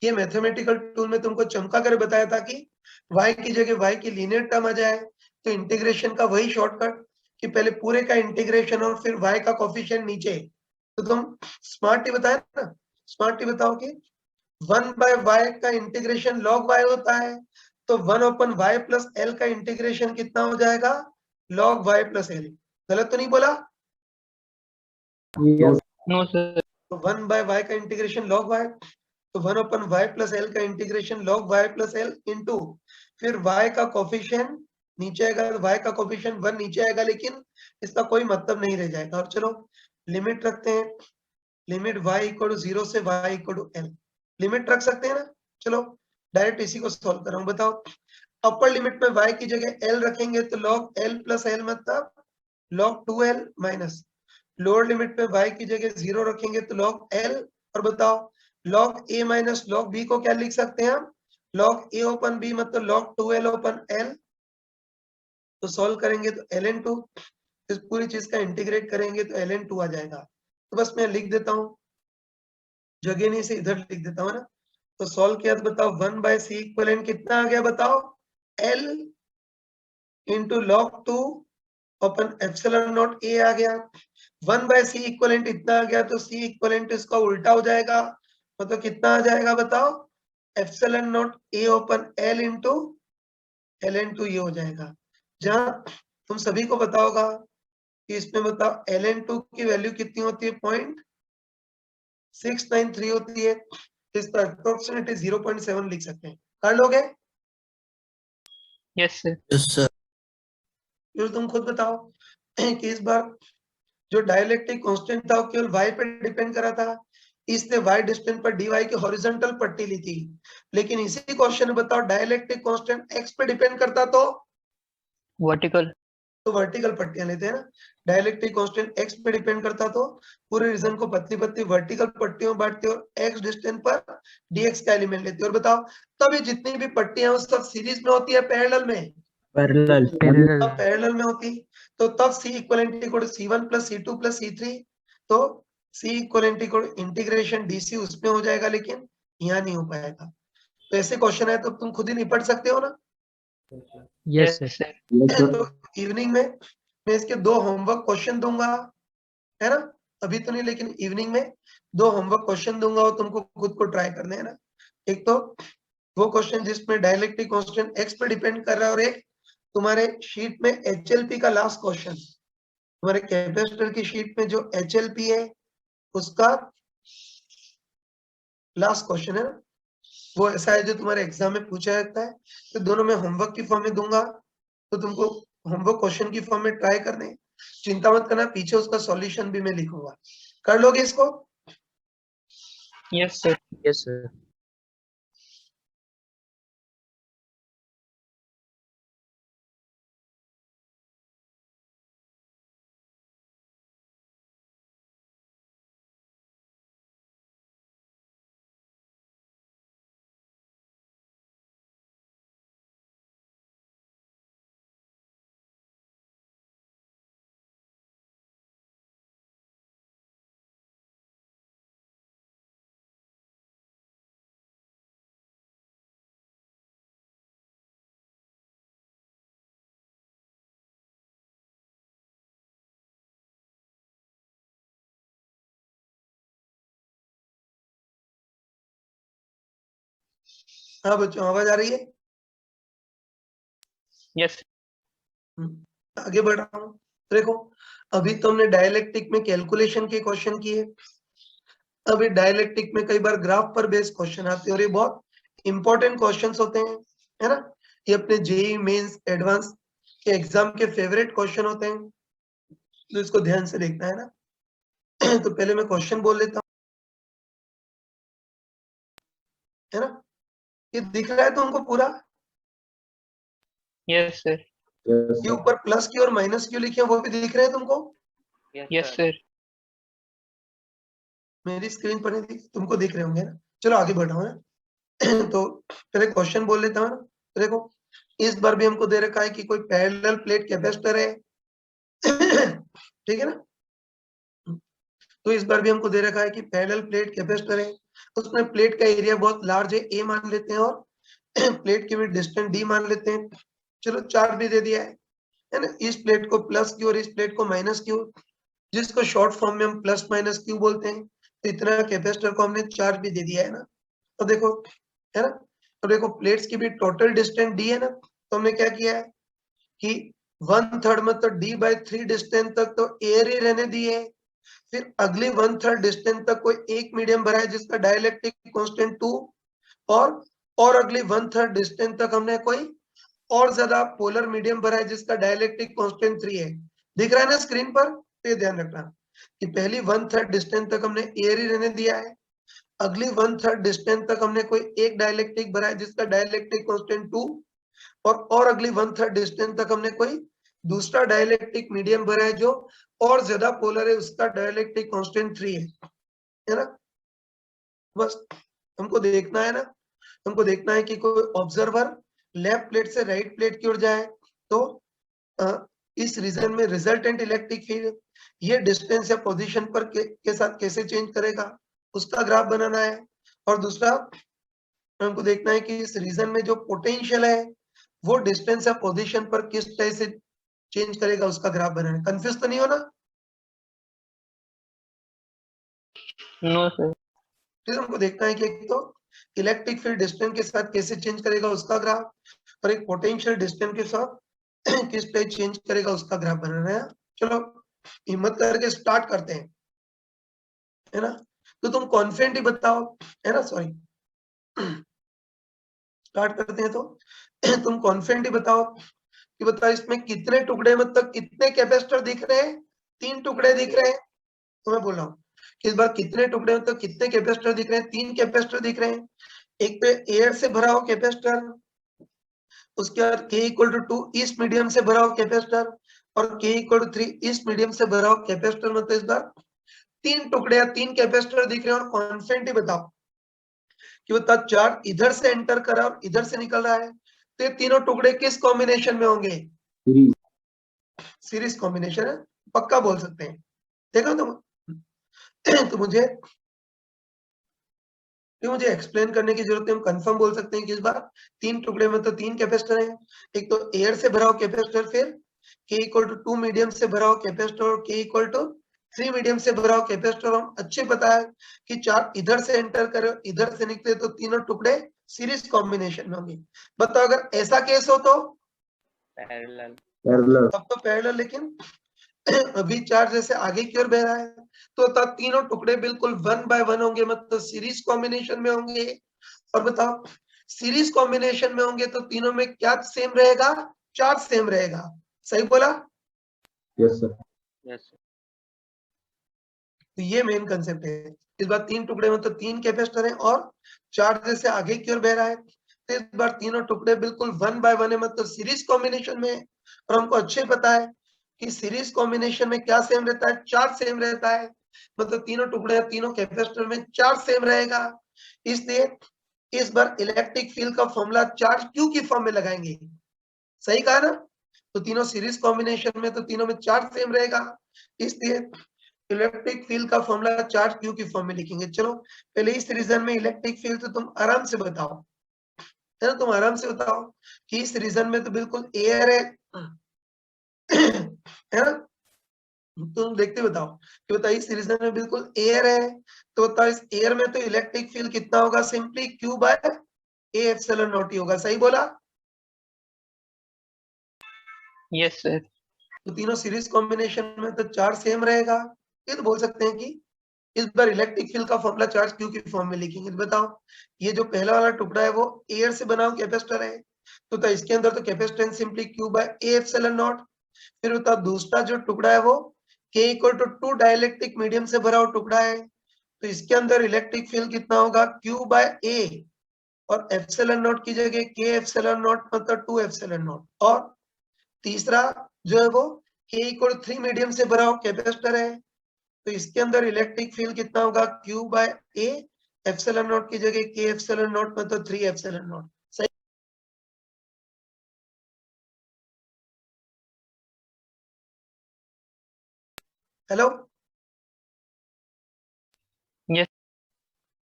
ये मैथमेटिकल टूल में तुमको चमका कर बताया था कि y की जगह y की लीनियर टर्म आ जाए, तो इंटीग्रेशन का वही शॉर्टकट कि पहले पूरे का इंटीग्रेशन और फिर y का कोफिशिएंट नीचे। तो तुम स्मार्ट ही बताया ना, स्मार्ट ही बताओ कि 1/y का इंटीग्रेशन log y होता है, तो 1/y प्लस एल का इंटीग्रेशन कितना हो जाएगा, log y प्लस एल। गलत तो नहीं बोला, Yes. No, sir. तो 1/y का इंटीग्रेशन log y, तो 1/y प्लस एल का integration log y plus L into फिर y का कोफिशिएंट नीचे आएगा, y का कोफिशिएंट 1 नीचे आएगा, लेकिन इसका कोई मतलब नहीं रह जाएगा। और चलो लिमिट रखते हैं, लिमिट y इक्वल टू 0 से y equal to l, limit रख सकते हैं ना। चलो डायरेक्ट इसी को सॉल्व कर रहा हूं, बताओ अपर लिमिट में y की जगह l रखेंगे तो log l प्लस l मतलब log 2l minus, lower limit में y की जगह 0 रखेंगे तो log l, और बताओ log a minus log b को क्या लिख सकते हैं हम, log a ओपन b मतलब log 2l ओपन l, तो सॉल्व करेंगे तो ln2, इस पूरी चीज का इंटीग्रेट करेंगे तो ln2 आ जाएगा। तो बस मैं लिख देता हूँ, जगह नहीं से इधर लिख देता हूँ ना, तो सॉल्व किया तो बताओ 1/c इक्वलेंट कितना आ गया, बताओ l into log 2 upon epsilon naught a आ गया, 1/c इक्वलेंट इतना आ गया, तो c इक्वलेंट इसका उल्टा हो जाएगा, मतलब कितना आ जाएगा बताओ, epsilon naught a open l into ln2 ये हो जाएगा। जहां तुम सभी को बताओगा कि इसमें बताओ ln2 की वैल्यू कितनी होती है, 0.693 होती है, इसका अप्रोक्सीमेटली 0.7 लिख सकते हैं, कर लोगे, Yes, sir. Yes, sir. फिर तुम खुद बताओ कि इस बार जो डाइलेक्ट्रिक कांस्टेंट था वो केवल y पे डिपेंड करा था, इसने y डिस्टेंस पर dy की हॉरिजॉन्टल पट्टी ली थी, लेकिन इसी क्वेश्चन में बताओ डाइलेक्ट्रिक कांस्टेंट x पे डिपेंड करता Vertical. तो वर्टिकल पट्टियां लेते हैं ना, डाइलेक्ट्रिक कांस्टेंट x पे डिपेंड करता तो पूरे रीजन को पतली पतली वर्टिकल पट्टियों में बांटते और x डिस्टेंस पर dx का एलिमेंट लेते। और बताओ तब ये जितनी भी पट्टियां वो सब सीरीज में होती है पैरेलल में, Parallel. तब पैरेलल में होती, तो तब c equivalent equal to c1 plus c2 plus c3, तो c equivalent equal integration dc उसमें हो जाएगा, लेकिन यहाँ नहीं हो पाएगा। तो ऐसे क्वेश्चन है तो तुम खुद ही निपट सकते हो ना। Yes, sir. Yes, sir. तो इवनिंग में मैं इसके 2 होमवर्क क्वेश्चन दूंगा, है ना, अभी तो नहीं लेकिन इवनिंग में 2 होमवर्क क्वेश्चन दूंगा और तुमको खुद को ट्राई करना है ना। एक तो वो क्वेश्चन जिसमें डाइलेक्ट्रिक कांस्टेंट x पे डिपेंड कर रहा है, और एक तुम्हारे शीट में HLP का लास्ट क्वेश्चन, तुम्हारे कैपेसिटर की शीट में जो HLP है उसका लास्ट क्वेश्चन है ना, वो ऐसा है जो तुम्हारे एग्जाम में पूछा जाता है। तो दोनों में होमवर्क की फॉर्म में दूंगा, तो तुमको होमवर्क क्वेश्चन की फॉर्म में ट्राई करने, चिंता मत करना, पीछे उसका सॉल्यूशन भी मैं लिखूंगा, कर लोगे इसको। Yes, sir. Yes, sir. हाँ बच्चों, आवाज आ रही है? यस आगे बढ़ रहा हूँ। देखो, अभी तो हमने डायलेक्ट्रिक में कैलकुलेशन के क्वेश्चन किए। अभी डायलेक्ट्रिक में कई बार ग्राफ पर बेस्ड क्वेश्चन आते हैं और ये बहुत इंपॉर्टेंट क्वेश्चंस होते हैं, है ना। ये अपने जेई मेंस एडवांस के एग्जाम के फेवरेट क्वेश्चन होते हैं, तो इसको ध्यान से देखना है ना। तो पहले मैं क्वेश्चन बोल लेता हूँ, है ना। ये दिख रहा है तुमको पूरा? यस सर Yes, ये sir. ऊपर प्लस क्यू और माइनस क्यू लिखे हैं, वो भी दिख रहे हैं तुमको? यस सर मेरी स्क्रीन पर नहीं दिख, तुमको दिख रहे होंगे ना। चलो आगे बढ़ाओ है। तो पहले क्वेश्चन बोल लेता हूँ ना। तो देखो, इस बार भी हमको दे रखा है कि कोई पैरेलल प्लेट कैपेसिटर है। ठीक है ना। तो इस बार भी हमको दे रखा है कि पैरेलल प्लेट कैपेसिटर है, उसमें प्लेट का एरिया बहुत लार्ज है, ए मान लेते हैं, और प्लेट की भी डिस्टेंस डी मान लेते हैं। चलो चार्ज भी दे दिया है ना। इस प्लेट को प्लस क्यू और इस प्लेट को माइनस क्यू, जिसको शॉर्ट फॉर्म में हम प्लस माइनस क्यू बोलते हैं। तो इतना कैपेसिटर को हमने चार्ज भी दे दिया है ना। तो देखो, है ना। तो देखो, प्लेट्स की भी टोटल डिस्टेंस डी है ना, तो हमने क्या किया है कि 1/3 मतलब d/3 डिस्टेंस तक तो एयर ही रहने दिए। फिर अगली 1/3 डिस्टेंस तक कोई एक मीडियम भरा है जिसका डाइलेक्ट्रिक कांस्टेंट 2, और अगली 1/3 डिस्टेंस तक हमने कोई और ज्यादा पोलर मीडियम भरा है जिसका डाइलेक्ट्रिक कांस्टेंट 3 है। दिख रहा है ना स्क्रीन पर? तो ये ध्यान रखना कि पहली 1/3 डिस्टेंस तक हमने एयर ही रहने दिया है, अगली 1/3 डिस्टेंस तक हमने कोई एक डाइलेक्ट्रिक भरा है जिसका डाइलेक्ट्रिक कांस्टेंट 2, और अगली 1/3 डिस्टेंस तक हमने कोई दूसरा डाइलेक्ट्रिक मीडियम भरा है जो और ज्यादा पोलर है, उसका डाइलेक्ट्रिक कांस्टेंट 3 है ना। बस हमको देखना है ना, हमको देखना है कि कोई ऑब्जर्वर लेफ्ट प्लेट से राइट प्लेट की ओर जाए तो इस रीजन में रिजल्टेंट इलेक्ट्रिक फील्ड ये डिस्टेंस या पोजीशन पर के साथ कैसे चेंज करेगा, उसका ग्राफ बनाना है। और दूसरा हमको देखना है कि इस रीजन में जो पोटेंशियल है वो डिस्टेंस या पोजीशन पर किस तरह से चेंज करेगा, उसका ग्राफ बनाना है। कंफ्यूज तो नहीं हो ना? नो सर फिर हमको देखना है कि एक तो इलेक्ट्रिक फील्ड डिस्टेंस के साथ कैसे चेंज करेगा उसका ग्राफ, और एक पोटेंशियल डिस्टेंस के साथ किस तरह चेंज करेगा उसका ग्राफ बनाना है। चलो हिम्मत करके स्टार्ट करते हैं, है ना। तो तुम कॉन्फिडेंट ही बताओ, है ना, सॉरी। स्टार्ट करते हैं तो तुम कॉन्फिडेंट ही बताओ कि बताओ इसमें कितने टुकड़े, मतलब कितने कैपेसिटर दिख रहे हैं? 3 टुकड़े दिख रहे हैं। तो मैं बोल रहा हूँ कि इस बार कितने टुकड़े, मतलब कितने कैपेसिटर दिख रहे हैं? 3 कैपेसिटर दिख रहे हैं। एक पे एयर से भरा हो कैपेसिटर, उसके बाद K इक्वल टू 2 इस मीडियम से भरा हो कैपेसिटर, और K इक्वल टू 3 इस मीडियम से भरा हो कैपेसिटर। मतलब इस बार 3 टुकड़े या 3 कैपेसिटर दिख रहे हैं, और कॉन्स्टेंट ही बताओ कि बता चार्ज इधर से एंटर कर रहा है और इधर से निकल रहा है, तो ये तीनों टुकड़े किस कॉम्बिनेशन में होंगे? Series. सीरीज कॉम्बिनेशन है, पक्का बोल सकते हैं। देखो तुम तो मुझे एक्सप्लेन करने की जरूरत है, हम कंफर्म बोल सकते हैं कि इस बार 3 टुकड़े में तो 3 कैपेसिटर हैं। एक तो एयर से भरा हो कैपेसिटर, फिर K इक्वल टू 2 मीडियम से भरा हो कैपेसिटर, और K इक्वल टू 3 मीडियम से भरा हो कैपेसिटर। हम अच्छे पता है कि चार्ज इधर से एंटर करे इधर से निकले तो तीनों टुकड़े सीरीज कॉम्बिनेशन में होंगे। बताओ अगर ऐसा केस हो तो? Parallel Parallel. तब तो पैरेलल, लेकिन अभी चार्ज जैसे आगे की ओर बह रहा है तो तब तीनों टुकड़े बिल्कुल 1 बाय 1 होंगे, मतलब सीरीज कॉम्बिनेशन में होंगे। और बताओ सीरीज कॉम्बिनेशन में होंगे तो तीनों में क्या सेम रहेगा? चार्ज सेम रहेगा। सही बोला? Yes, sir. यस तो ये मेन कंसेप्ट है। इस बार 3 टुकड़े में तो 3 कैपेसिटर है और चार्ज जैसे आगे की ओर बह रहा है, तो इस बार तीनों टुकड़े बिल्कुल 1 बाय 1 है, मतलब सीरीज कॉम्बिनेशन में है। और हमको अच्छे पता है कि सीरीज कॉम्बिनेशन में क्या सेम रहता है? चार्ज सेम रहता है, मतलब तीनों टुकड़े या तीनों कैपेसिटर में चार्ज सेम रहेगा। इसलिए इस बार इलेक्ट्रिक फील्ड का फॉर्मूला चार्ज क्यू की फॉर्म में लगाएंगे। सही कहा ना। तो तीनों सीरीज कॉम्बिनेशन में तो तीनों में चार्ज सेम रहेगा, इसलिए इलेक्ट्रिक फील्ड का फॉर्मूला चार्ज क्यू की फॉर्म में लिखेंगे। चलो पहले इस रीजन में इलेक्ट्रिक फील्ड तो तुम आराम से बताओ, है ना, तुम आराम से बताओ कि इस रीजन में तो बिल्कुल एयर है ना। तुम देखते बताओ कि बताओ इस रीजन में बिल्कुल एयर है, तो बताओ इस एयर में तो इलेक्ट्रिक फील्ड कितना होगा? Simply Q by A epsilon naught ही होगा। सही बोला? Yes sir. तो तीनों सीरीज कॉम्बिनेशन में तो चार्ज सेम रहेगा। ये तो बोल सकते हैं कि इस बार इलेक्ट्रिक फील्ड का फॉर्मूला चार्ज क्यू की फॉर्म में लिखेंगे। तो बताओ, ये जो पहला वाला टुकड़ा है वो एयर से बना हुआ कैपेसिटर है, तो इसके अंदर तो capacitance simply Q by A epsilon naught. फिर बताओ दूसरा जो टुकड़ा है वो K equal to 2 dielectric medium से भरा हुआ टुकड़ा है, तो इसके अंदर इलेक्ट्रिक फील्ड कितना होगा? Q बाय A, और एप्सिलॉन नॉट की जगह K एप्सिलॉन नॉट मतलब 2 एप्सिलॉन नॉट। और तीसरा जो है वो K इक्वल 3 मीडियम से भरा हुआ कैपेसिटर है, तो इसके अंदर इलेक्ट्रिक फील्ड कितना होगा? Q by A, epsilon naught की जगह K एप्सिलॉन नॉट मतलब 3 एप्सिलॉन नॉट। सही? हेलो, यस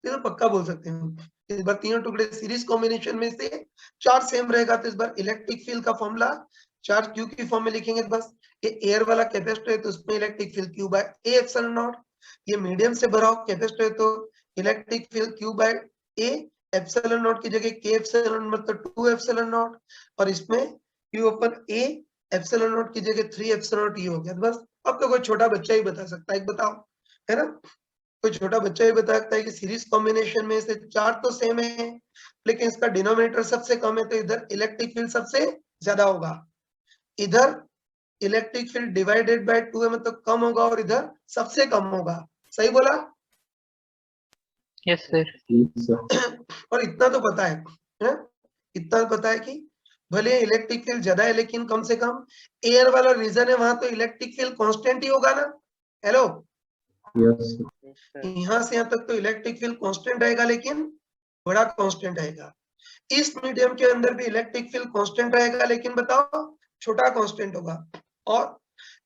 ये तो पक्का बोल सकते हैं। इस बार तीनों टुकड़े सीरीज कॉम्बिनेशन में से चार्ज सेम रहेगा, तो इस बार इलेक्ट्रिक फील्ड का फॉर्मूला चार्ज क्यू की फॉर्म में लिखेंगे। बस ये एयर वाला कैपेसिटर है तो उसमें electric field Q by A epsilon naught, ये मीडियम से भरा हुआ कैपेसिटर है तो electric field Q by A epsilon naught की जगह के एप्सिलॉन मतलब 2 एप्सिलॉन नॉट, और इसमें क्यू अपन ए एप्सिलॉन नॉट की जगह 3 एप्सिलॉन नॉट, ये हो गया। बस अब तो कोई छोटा बच्चा ही बता सकता है, बताओ, है ना? कोई छोटा बच्चा ही बता सकता है कि सीरीज कॉम्बिनेशन में से चार तो सेम है, लेकिन इसका डिनोमिनेटर सबसे कम है, तो इधर इलेक्ट्रिक फील्ड सबसे ज्यादा होगा। इधर इलेक्ट्रिक फील्ड डिवाइडेड बाय 2 है मतलब कम होगा, और इधर सबसे कम होगा। सही बोला? Yes sir. Yes, sir. और इतना तो पता है? इतना तो पता है कि भले इलेक्ट्रिक फील्ड ज्यादा है लेकिन कम से कम एयर वाला रीजन है, वहां तो इलेक्ट्रिक फील्ड कांस्टेंट ही होगा ना। Hello, Yes, sir. Yes sir. यहां से यहां तक तो इलेक्ट्रिक फील्ड कांस्टेंट रहेगा, लेकिन बड़ा कांस्टेंट रहेगा। इस मीडियम के अंदर भी इलेक्ट्रिक फील्ड कांस्टेंट रहेगा, लेकिन बताओ छोटा कांस्टेंट होगा। और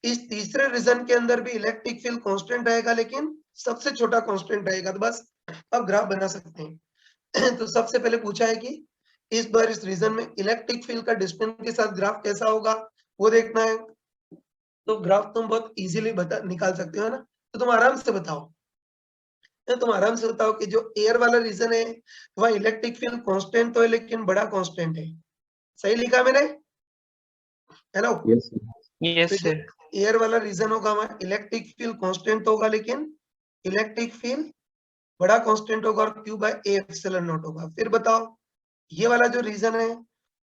इस तीसरे रीजन के अंदर भी इलेक्ट्रिक फील्ड कांस्टेंट रहेगा, लेकिन सबसे छोटा कांस्टेंट रहेगा। तो बस अब ग्राफ बना सकते हैं। तो सबसे पहले पूछा है कि इस बार इस रीजन में इलेक्ट्रिक फील्ड का डिस्टेंस के साथ ग्राफ कैसा होगा, वो देखना है। तो ग्राफ तुम बहुत इजीली बता निकाल सकते हो ना, तो तुम आराम से बताओ। तुम आराम से बताओ कि जो एयर वाला रीजन है वह इलेक्ट्रिक फील्ड कांस्टेंट तो है, लेकिन बड़ा कांस्टेंट है। सही लिखा मैंने? Hello, Yes, sir. यस तो जो सर। एयर वाला रीजन होगा वहां इलेक्ट्रिक फील्ड कांस्टेंट होगा, लेकिन इलेक्ट्रिक फील्ड बड़ा कांस्टेंट होगा, और Q by A epsilon naught होगा। फिर बताओ ये वाला जो रीजन है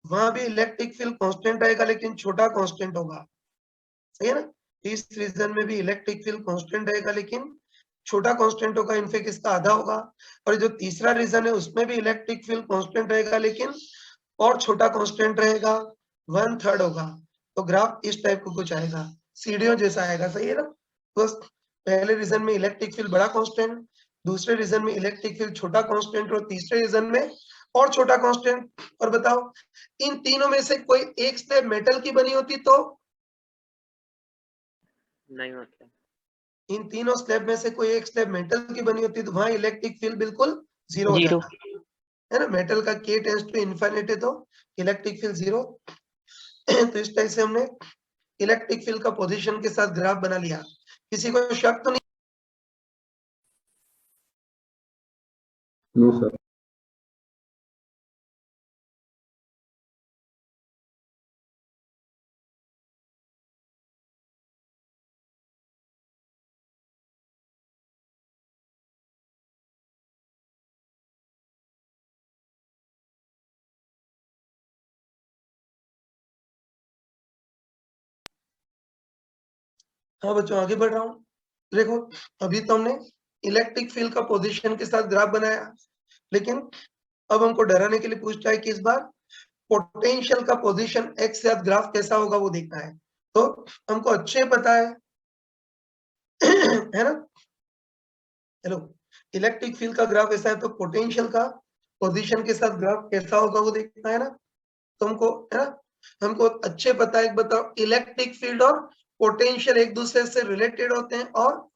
वहां भी इलेक्ट्रिक फील्ड कांस्टेंट रहेगा, लेकिन छोटा कांस्टेंट होगा। सही है ना? इस रीजन में भी इलेक्ट्रिक फील्ड कांस्टेंट रहेगा, लेकिन छोटा कांस्टेंट होगा, इनफैक्ट इसका आधा होगा। और जो तीसरा रीजन है उसमें भी इलेक्ट्रिक फील्ड कांस्टेंट रहेगा, लेकिन और छोटा कांस्टेंट रहेगा, 1/3 होगा। तो ग्राफ इस टाइप का कुछ आएगा, सीढ़ियों जैसा आएगा। सही है ना? बस पहले रीजन में इलेक्ट्रिक फील्ड बड़ा कांस्टेंट, दूसरे रीजन में इलेक्ट्रिक फील्ड छोटा कांस्टेंट, और तीसरे रीजन में और छोटा कांस्टेंट। और बताओ इन तीनों में से कोई एक स्लैब मेटल की बनी होती तो? नहीं मतलब। इन तीनों स्लैब में से कोई एक स्लैब मेटल की बनी होती तो वहां इलेक्ट्रिक फील्ड बिल्कुल जीरो हो जीरो। जाता है ना। मेटल का K टेंड्स टू इनफिनिटी है तो इलेक्ट्रिक फील्ड जीरो। तो इस टाइप से हमने इलेक्ट्रिक फील्ड का पोजीशन के साथ ग्राफ बना लिया। किसी को शक तो नहीं? No, sir. हाँ बच्चों, आगे बढ़ रहा हूँ। देखो, अभी तो हमने इलेक्ट्रिक फील्ड का पोजीशन के साथ ग्राफ बनाया, लेकिन अब हमको डराने के लिए पूछता है कि इस बार पोटेंशियल का पोजीशन एक्स के साथ ग्राफ कैसा होगा वो देखना है। तो हमको अच्छे पता है ना। हेलो, इलेक्ट्रिक फील्ड का ग्राफ ऐसा है तो पोटेंशियल का पोजीशन के साथ ग्राफ कैसा होगा वो देखना है ना। तो हमको है ना, हमको अच्छे पता है। बताओ, इलेक्ट्रिक फील्ड और पोटेंशियल एक दूसरे से रिलेटेड होते हैं, और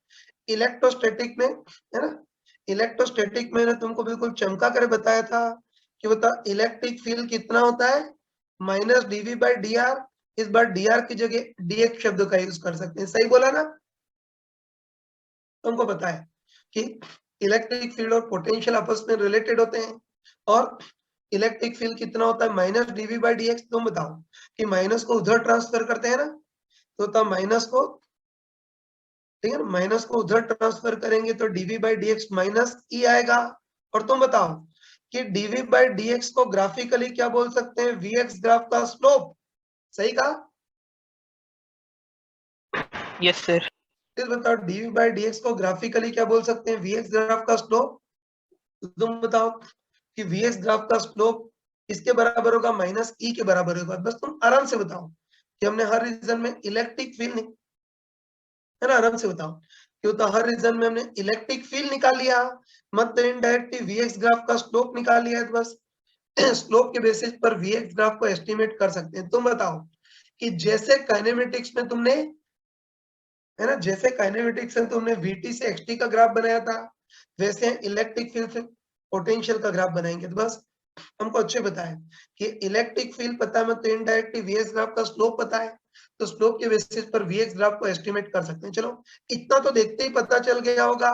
इलेक्ट्रोस्टैटिक में है ना, इलेक्ट्रोस्टैटिक में तुमको बिल्कुल चमका कर बताया था कि बता इलेक्ट्रिक फील्ड कितना होता है, minus D V by D R. इस बार डी आर की जगह डी एक्स शब्द का यूज कर सकते हैं। सही बोला ना? तुमको पता है कि इलेक्ट्रिक फील्ड और पोटेंशियल आपस में रिलेटेड होते हैं, और इलेक्ट्रिक फील्ड कितना होता है minus D V by D X. तुम बताओ कि माइनस को उधर ट्रांसफर करते हैं ना, तो होता माइनस को, ठीक है ना, माइनस को उधर ट्रांसफर करेंगे तो DV by D X minus E आएगा। और तुम बताओ कि डीवी बाई डी एक्स को ग्राफिकली क्या बोल सकते हैं, वी एक्स ग्राफ का स्लोप। सही कहा? Yes sir. फिर बताओ डीवी बाई डी एक्स को ग्राफिकली क्या बोल सकते हैं, वी एक्स ग्राफ का स्लोप। तुम बताओ कि वी एक्स ग्राफ का स्लोप इसके बराबर होगा माइनस ई के बराबर होगा। बस तुम आराम से बताओ कि हमने हर रीजन में इलेक्ट्रिक फील्ड, है ना, आराम से बताओ क्यों, तो हर रीजन में हमने इलेक्ट्रिक फील्ड निकाल लिया, मतलब इनडायरेक्टली वी एक्स ग्राफ का स्लोप निकाल लिया है। तो बस स्लोप के बेसिस पर वी एक्स ग्राफ को एस्टिमेट कर सकते हैं। तुम बताओ कि जैसे काइनेमेटिक्स में तुमने, है ना, जैसे काइनेमेटिक्स में तुमने वीटी से एक्सटी का ग्राफ बनाया था, वैसे इलेक्ट्रिक फील्ड से पोटेंशियल का ग्राफ बनाएंगे। तो बस हमको अच्छे पता है कि इलेक्ट्रिक फील्ड पता है, मतलब इनडायरेक्टली वीएक्स ग्राफ का स्लोप पता है, तो स्लोप के बेसिस पर वीएक्स ग्राफ को एस्टिमेट कर सकते हैं। चलो इतना तो देखते ही पता चल गया होगा,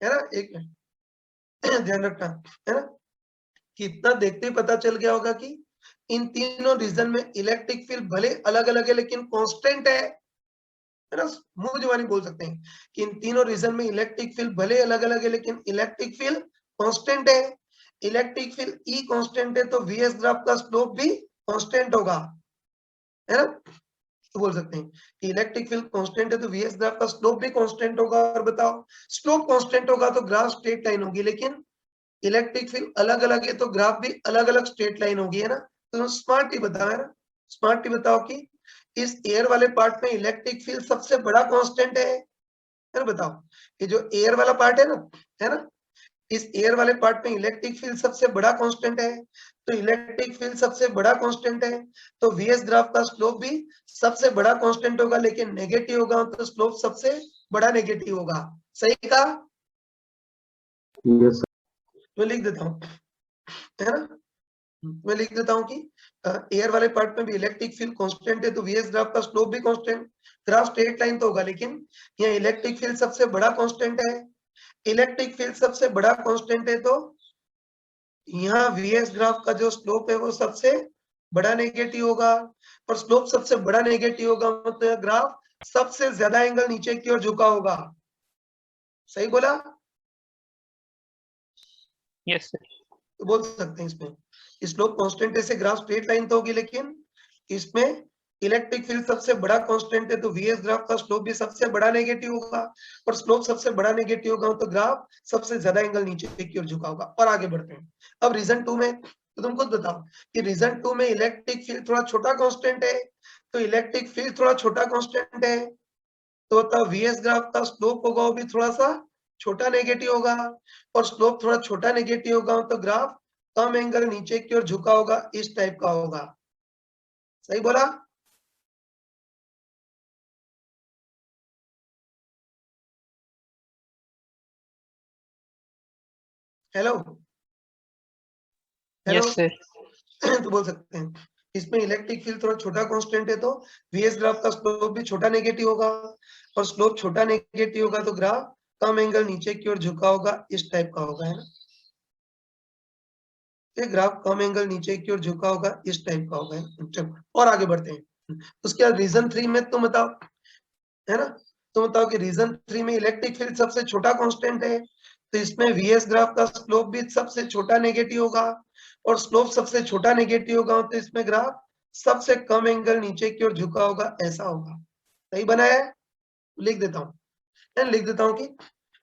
है ना, एक मिनट ध्यान रखना, है ना, कि इतना देखते ही पता चल गया होगा कि इन तीनों रीजन में इलेक्ट्रिक फील्ड भले अलग अलग है लेकिन कांस्टेंट है ना, मुंह जुबानी बोल सकते हैं कि इन तीनों रीजन में इलेक्ट्रिक फील्ड भले अलग अलग है लेकिन इलेक्ट्रिक फील्ड कांस्टेंट है। इलेक्ट्रिक फील्ड ई कांस्टेंट है तो वीएस ग्राफ का स्लोप भी कांस्टेंट होगा, है ना, तो बोल सकते हैं कि इलेक्ट्रिक फील्ड कांस्टेंट है तो वीएस ग्राफ का स्लोप भी कांस्टेंट होगा। और बताओ स्लोप कांस्टेंट होगा तो ग्राफ स्ट्रेट लाइन होगी, लेकिन इलेक्ट्रिक फील्ड अलग अलग है तो ग्राफ भी अलग अलग स्ट्रेट लाइन होगी, है ना। तो स्मार्ट ही बताओ, है ना, स्मार्ट ही बताओ कि इस एयर वाले पार्ट में इलेक्ट्रिक फील्ड सबसे बड़ा कांस्टेंट है ना। बताओ ये जो एयर वाला पार्ट है ना, इस एयर वाले पार्ट में इलेक्ट्रिक फील्ड सबसे बड़ा कांस्टेंट है, तो इलेक्ट्रिक फील्ड सबसे बड़ा कांस्टेंट है तो वीएस ग्राफ का स्लोप भी सबसे बड़ा कांस्टेंट होगा, लेकिन नेगेटिव होगा तो स्लोप सबसे बड़ा नेगेटिव होगा। सही कहा? यस मैं लिख देता हूँ, है ना, मैं लिख देता हूँ कि एयर वाले पार्ट में भी इलेक्ट्रिक फील्ड कांस्टेंट है तो वीएस ग्राफ का स्लोप भी कांस्टेंट, ग्राफ स्ट्रेट लाइन तो होगा, लेकिन यहाँ इलेक्ट्रिक फील्ड सबसे बड़ा कांस्टेंट है। इलेक्ट्रिक फील्ड सबसे बड़ा कांस्टेंट है तो यहाँ वीएस ग्राफ का जो स्लोप है वो सबसे बड़ा नेगेटिव होगा, और स्लोप सबसे बड़ा नेगेटिव होगा मतलब ग्राफ सबसे ज्यादा एंगल नीचे की ओर झुका होगा। सही बोला? Yes sir. तो बोल सकते हैं इसमें स्लोप कांस्टेंट है से ग्राफ स्ट्रेट लाइन तो होगी, लेकिन इसमें इलेक्ट्रिक फील्ड सबसे बड़ा कांस्टेंट है तो वीएस ग्राफ का स्लोप भी सबसे बड़ा नेगेटिव होगा, और स्लोप सबसे बड़ा नेगेटिव होगा तो ग्राफ सबसे ज्यादा एंगल नीचे की ओर झुका होगा। और आगे बढ़ते हैं अब रीजन 2 में, तो तुम खुद बताओ कि रीजन 2 में इलेक्ट्रिक फील्ड थोड़ा छोटा कांस्टेंट है, तो इलेक्ट्रिक फील्ड थोड़ा छोटा कांस्टेंट है तो होता वीएस ग्राफ का स्लोप होगा वो भी थोड़ा सा छोटा नेगेटिव होगा, और स्लोप थोड़ा छोटा नेगेटिव होगा तो ग्राफ कम एंगल नीचे की ओर झुका होगा, इस टाइप का होगा। सही बोला? Hello hello yes sir. तो बोल सकते हैं इसमें इलेक्ट्रिक फील्ड थोड़ा छोटा कांस्टेंट है तो वीएस ग्राफ का स्लोप भी छोटा नेगेटिव होगा, और स्लोप छोटा नेगेटिव होगा तो ग्राफ कम एंगल नीचे की ओर झुका होगा, इस टाइप का होगा, है ना, ये ग्राफ कम एंगल नीचे की ओर झुका होगा, इस टाइप का होगा, है ना। चलो और आगे बढ़ते हैं। उसके बाद रीजन 3 में तुम बताओ, है ना, तुम बताओ कि रीजन 3 में इलेक्ट्रिक फील्ड सबसे छोटा कांस्टेंट है तो इसमें वीएस ग्राफ का स्लोप भी सबसे छोटा नेगेटिव होगा, और स्लोप सबसे छोटा नेगेटिव होगा तो इसमें ग्राफ सबसे कम एंगल नीचे की ओर झुका होगा, ऐसा होगा। सही बनाया है? लिख देता हूँ, लिख देता हूँ कि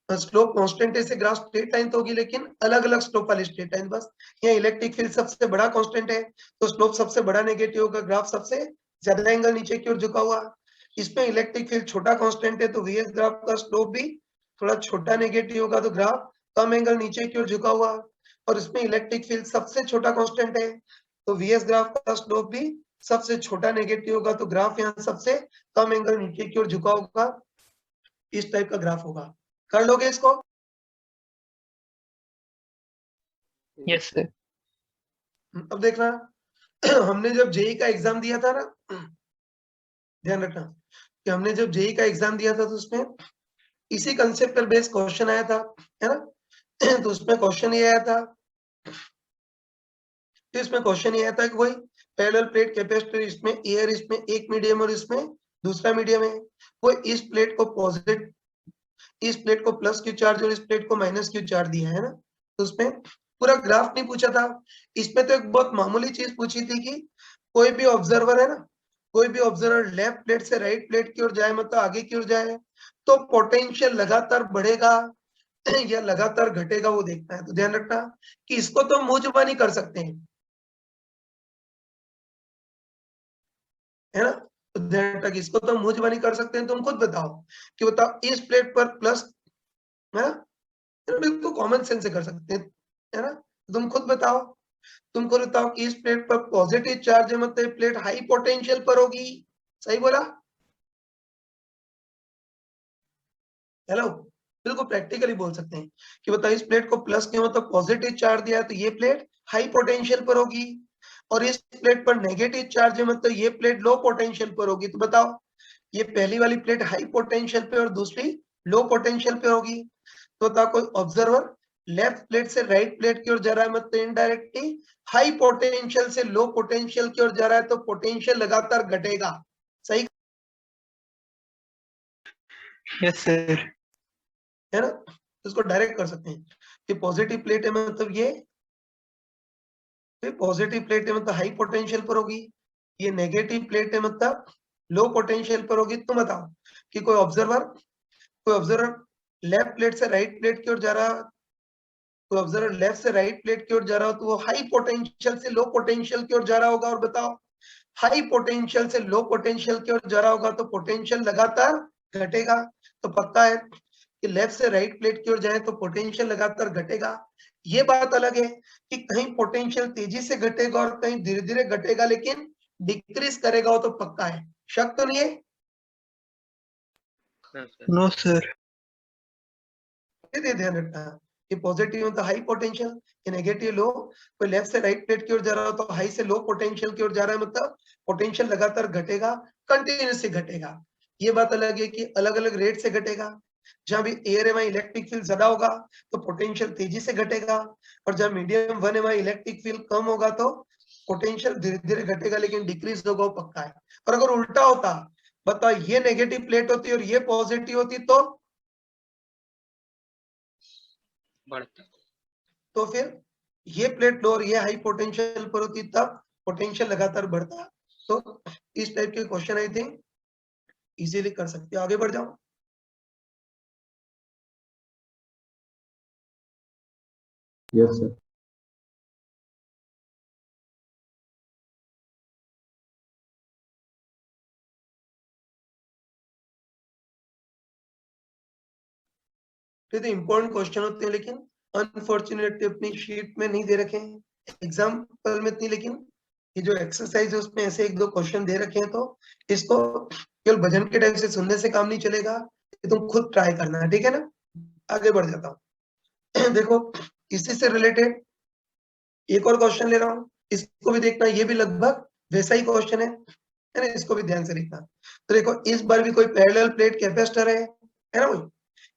स्लोप कांस्टेंट है से ग्राफ स्ट्रेट लाइन तो होगी, लेकिन अलग अलग स्लोप वाली स्ट्रेट लाइन। बस यहाँ इलेक्ट्रिक फील्ड सबसे बड़ा कांस्टेंट है तो स्लोप सबसे बड़ा नेगेटिव होगा, ग्राफ सबसे ज्यादा एंगल नीचे की ओर झुका हुआ। इसमें इलेक्ट्रिक फील्ड छोटा कांस्टेंट है तो वीएस ग्राफ का स्लोप भी थोड़ा छोटा नेगेटिव होगा तो ग्राफ कम एंगल नीचे की ओर झुका हुआ, और इसमें इलेक्ट्रिक फील्ड सबसे छोटा कांस्टेंट है तो वीएस ग्राफ का स्लोप भी सबसे छोटा नेगेटिव होगा तो ग्राफ यहाँ सबसे कम एंगल नीचे की ओर झुका होगा, इस टाइप का ग्राफ होगा। कर लोगे इसको? Yes sir. अब देखना हमने जब जेई का एग्जाम दिया था ना, ध्यान रखना कि हमने जब जेई का एग्जाम दिया था तो उसमें इसी कंसेप्ट पर बेस्ड क्वेश्चन आया था, है ना तो उसमें क्वेश्चन ये आया था तो इसमें क्वेश्चन ये आता है कि वही पैरेलल प्लेट कैपेसिटर, इसमें एयर, इसमें एक मीडियम और इसमें दूसरा मीडियम है, वो इस प्लेट को पॉजिटिव, इस प्लेट को प्लस क्यू चार्ज और इस प्लेट को माइनस क्यू चार्ज दिया है ना। तो उसमें पूरा ग्राफ नहीं पूछा था, इसमें तो एक बहुत मामूली चीज पूछी थी कि कोई भी ऑब्जर्वर है ना, कोई भी ऑब्जर्वर लेफ्ट प्लेट से राइट प्लेट की ओर जाए, मतलब आगे की ओर जाए, तो पोटेंशियल लगातार बढ़ेगा या लगातार घटेगा वो देखना है। तो ध्यान रखना कि इसको तो मुंह जुबानी कर सकते हैं, है ना। तो ध्यान रखना कि इसको तो मुंह जुबानी कर सकते हैं। तुम खुद बताओ कि बताओ इस प्लेट पर प्लस, है ना, बिल्कुल कॉमन सेंस से कर सकते हैं, है ना। तुम खुद बताओ, तुम खुद बताओ कि इस प्लेट पर पॉजिटिव चार्ज है, मतलब प्लेट हाई पोटेंशियल पर होगी। सही बोला? हेलो, बिल्कुल प्रैक्टिकली बोल सकते हैं कि बताओ इस प्लेट को प्लस के मतलब पॉजिटिव चार्ज दिया है तो ये प्लेट हाई पोटेंशियल पर होगी, और इस प्लेट पर नेगेटिव चार्ज है मतलब ये प्लेट लो पोटेंशियल पर होगी। तो बताओ ये पहली वाली प्लेट हाई पोटेंशियल पे और दूसरी लो पोटेंशियल पे होगी। तो बताओ कोई ऑब्जर्वर लेफ्ट प्लेट से राइट प्लेट की ओर जा रहा है, मतलब इनडायरेक्टली हाई पोटेंशियल से लो पोटेंशियल की ओर जा रहा है, तो पोटेंशियल लगातार घटेगा। सही Yes, sir. है ना। इसको डायरेक्ट कर सकते हैं कि पॉजिटिव प्लेट है मतलब ये पॉजिटिव प्लेट है मतलब हाई पोटेंशियल पर होगी, ये नेगेटिव प्लेट है मतलब लो पोटेंशियल पर होगी। तुम बताओ कि कोई ऑब्जर्वर लेफ्ट प्लेट से राइट प्लेट की ओर जा रहा, कोई ऑब्जर्वर लेफ्ट से राइट प्लेट की ओर जा रहा हो तो वो हाई पोटेंशियल से लो पोटेंशियल की ओर जा रहा होगा। और बताओ हाई पोटेंशियल से लो पोटेंशियल की ओर जा रहा होगा तो पोटेंशियल लगातार घटेगा। तो पक्का है कि लेफ्ट से राइट प्लेट की ओर जाए तो पोटेंशियल लगातार घटेगा। ये बात अलग है कि कहीं पोटेंशियल तेजी से घटेगा और कहीं धीरे धीरे घटेगा, लेकिन डिक्रीज करेगा, वो तो पक्का है। शक तो नहीं है? No, sir. ये ध्यान रखना कि पॉजिटिव मतलब हाई पोटेंशियल, कि नेगेटिव लो। कोई लेफ्ट से राइट प्लेट की ओर जा रहा हो तो हाई से लो पोटेंशियल की ओर जा रहा है, मतलब पोटेंशियल लगातार घटेगा, कंटिन्यूसली घटेगा। ये बात अलग है कि अलग अलग रेट से घटेगा। जहां भी एयर है वहां इलेक्ट्रिक फील्ड ज्यादा होगा तो पोटेंशियल तेजी से घटेगा, और जहां मीडियम वन है वहां इलेक्ट्रिक फील्ड कम होगा तो पोटेंशियल धीरे धीरे घटेगा, लेकिन डिक्रीज होगा, वो पक्का है। और अगर उल्टा होता, बताओ ये नेगेटिव प्लेट होती और ये पॉजिटिव होती तो फिर ये प्लेट लो और ये हाई पोटेंशियल पर होती तब पोटेंशियल लगातार बढ़ता। तो इस टाइप के क्वेश्चन आई थिंक इजीली कर सकते हो। आगे बढ़ जाओ। Yes, sir. तो इंपॉर्टेंट क्वेश्चन होते हैं, लेकिन अनफॉर्चुनेटली अपनी शीट में नहीं दे रखे हैं एग्जाम्पल में इतनी, लेकिन ये जो एक्सरसाइज है उसमें ऐसे एक दो क्वेश्चन दे रखे हैं, तो इसको केवल भजन के टाइप से सुनने से काम नहीं चलेगा, ये तुम खुद ट्राई करना है, ठीक है ना। आगे बढ़ जाता हूँ देखो इसी से रिलेटेड एक और क्वेश्चन ले रहा हूँ, इसको भी देखना, ये भी लगभग वैसा ही क्वेश्चन है ना, इसको भी ध्यान से देखना। तो देखो इस बार भी कोई पैरेलल प्लेट कैपेसिटर है ना भाई,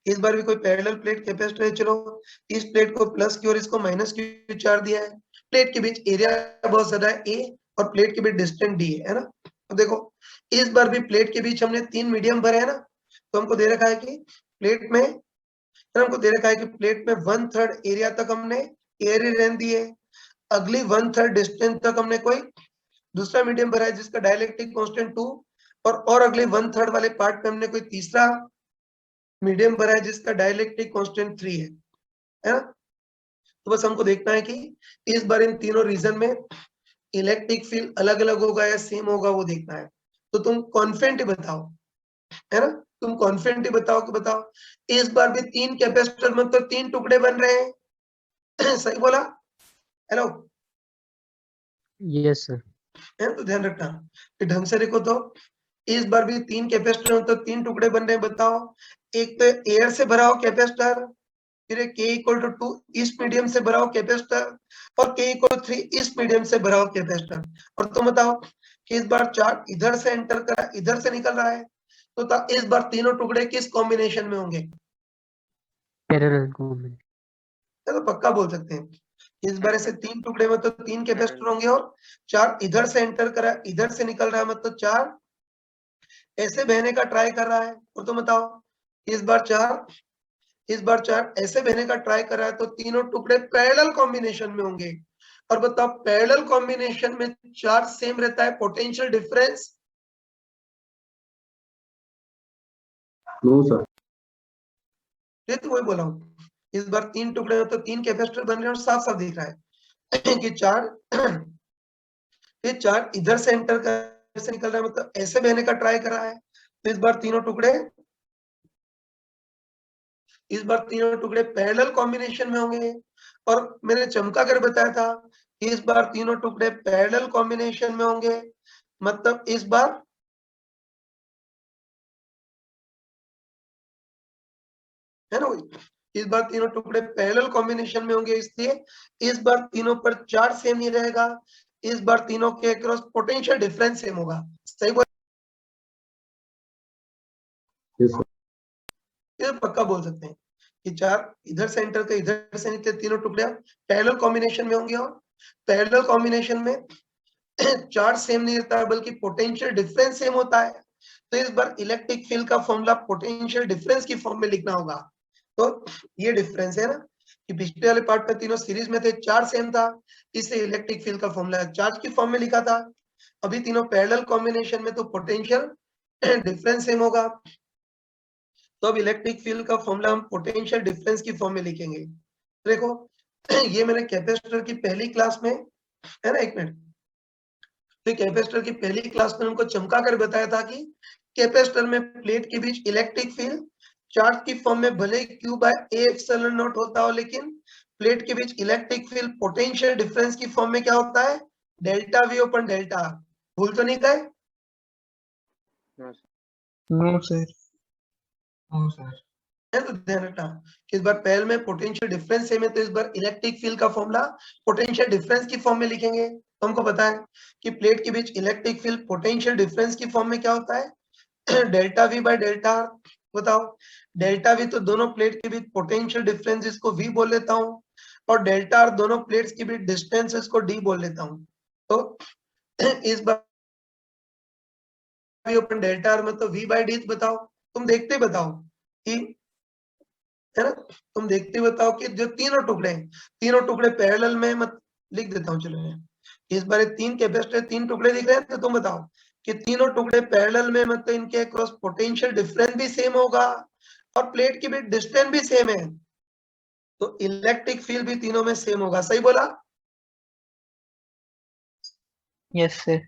इस बार भी कोई पैरेलल प्लेट कैपेसिटर है। चलो इस प्लेट को प्लस की और इसको माइनस की चार्ज दिया है, प्लेट के बीच एरिया बहुत ज्यादा है ए, और प्लेट के बीच डिस्टेंस डी है ना। अब देखो इस बार भी प्लेट के बीच हमने 3 मीडियम भरे है ना, तो हमको दे रखा है कि प्लेट में, हमको दे रखा है कि प्लेट में 1/3 एरिया तक हमने एयर ही रहने दी है, अगली 1/3 डिस्टेंस तक हमने कोई दूसरा मीडियम भरा है जिसका डाइलेक्ट्रिक कांस्टेंट 2, और अगले 1/3 वाले पार्ट में हमने कोई तीसरा मीडियम भरा है जिसका डाइलेक्ट्रिक कांस्टेंट 3 है ना। तो बस हमको देखना है कि इस बार इन तीनों रीजन में इलेक्ट्रिक फील्ड अलग अलग होगा या सेम होगा, वो देखना है। तो तुम कॉन्फिडेंट बताओ, है ना, तुम कॉन्फिडेंट बताओ कि बताओ इस बार भी 3 कैपेसिटर में तो 3 टुकड़े बन रहे हैं सही बोला? Hello, Yes, sir. है तो ध्यान रखना कि ढंग से देखो। तो इस बार भी 3 कैपेसिटर में तो 3 टुकड़े बन रहे हैं। बताओ एक तो एयर से भरा हो कैपेसिटर, फिर K इक्वल टू 2 इस मीडियम से भरा हो कैपेसिटर, और K इक्वल टू 3 इस मीडियम से भरा हो कैपेसिटर। और तुम बताओ कि इस बार चार्ज इधर से एंटर करा, इधर से निकल रहा है, तो इस बार तीनों टुकड़े किस कॉम्बिनेशन में होंगे? Parallel combination. तो पक्का बोल सकते हैं इस बार ऐसे 3 टुकड़े में तो 3 कैपेसिटर होंगे और 4 इधर से एंटर करा, इधर से निकल रहा है, मतलब 4 ऐसे बहने का ट्राई कर रहा है। और तो बताओ इस बार 4 ऐसे बहने का ट्राई कर रहा है, तो तीनों टुकड़े पैरेलल कॉम्बिनेशन में होंगे। और बताओ पैरेलल कॉम्बिनेशन में चार्ज सेम रहता है, पोटेंशियल डिफरेंस नो सर। ये तो वही बोला हूँ। इस बार 3 टुकड़े में तो 3 कैपेसिटर बन रहे हैं और साफ साफ दिख रहा है कि 4 ये 4 इधर से एंटर कर से निकल रहा है, मतलब ऐसे बहने का ट्राई कर रहा है। तो इस बार तीनों टुकड़े पैरेलल कॉम्बिनेशन में होंगे। और मैंने चमका कर बताया था कि इस बार तीनों टुकड़े पैरेलल कॉम्बिनेशन में होंगे, मतलब इस बार है ना वही, इस बार तीनों टुकड़े पैरेलल कॉम्बिनेशन में होंगे, इसलिए इस बार तीनों पर चार्ज सेम नहीं रहेगा। इस बार तीनों के अक्रॉस पोटेंशियल डिफरेंस सेम होगा। सही बोल, यस सर। ये पक्का बोल सकते हैं कि 4 इधर से एंटर के इधर से निकले तीनों टुकड़े पैरेलल कॉम्बिनेशन में होंगे। और पैरेलल कॉम्बिनेशन में चार्ज सेम नहीं रहता है, बल्कि पोटेंशियल डिफरेंस सेम होता है। तो इस बार इलेक्ट्रिक फील्ड का फॉर्मूला पोटेंशियल डिफरेंस की फॉर्म में लिखना होगा। तो ये डिफरेंस है ना कि पिछले वाले पार्ट में तीनों सीरीज में थे, चार्ज सेम था, इससे इलेक्ट्रिक फील्ड का फॉर्मूला चार्ज की फॉर्म में लिखा था। अभी तीनों पैरेलल कॉम्बिनेशन में तो पोटेंशियल डिफरेंस सेम होगा, तो अब इलेक्ट्रिक फील्ड का फॉर्मूला हम पोटेंशियल डिफरेंस की फॉर्म में लिखेंगे। देखो ये मैंने कैपेसिटर की पहली क्लास में है ना, 1 मिनट, तो कैपेसिटर की पहली क्लास में हमको चमका कर बताया था कि कैपेसिटर में प्लेट के बीच इलेक्ट्रिक फील्ड चार्ज की फॉर्म में भले Q by A epsilon naught होता हो, लेकिन प्लेट के बीच इलेक्ट्रिक फील्ड पोटेंशियल डिफरेंस की फॉर्म में क्या होता है, डेल्टा V ओपन डेल्टा। भूल तो नहीं गए? No sir. है तो ध्यान रखना, इस बार पहले में पोटेंशियल डिफरेंस सेम है, तो इस बार इलेक्ट्रिक फील्ड का फॉर्मूला पोटेंशियल डिफरेंस की फॉर्म में लिखेंगे। तो हमको पता है कि प्लेट के बीच इलेक्ट्रिक फील्ड पोटेंशियल डिफरेंस की फॉर्म में क्या होता है, डेल्टा V बाय डेल्टा। बताओ डेल्टा V तो दोनों प्लेट के बीच पोटेंशियल डिफरेंस, इसको V बोल लेता हूँ, और डेल्टा R दोनों प्लेट्स के बीच डिस्टेंस, इसको D बोल लेता हूँ। तो इस बार V ओपन डेल्टा R में तो V बाय D बताओ, तुम देखते बताओ कि है ना, तुम देखते बताओ कि जो तीनों टुकड़े पैरेलल में, मत लिख देता हूँ चलो। इस बार 3 कैपेसिटर 3 टुकड़े दिख रहे हैं, तो तुम बताओ कि तीनों टुकड़े पैरेलल में, मतलब इनके क्रॉस पोटेंशियल डिफरेंस भी सेम होगा और प्लेट के बीच डिस्टेंस भी सेम है, तो इलेक्ट्रिक फील्ड भी तीनों में सेम होगा। सही बोला? Yes sir.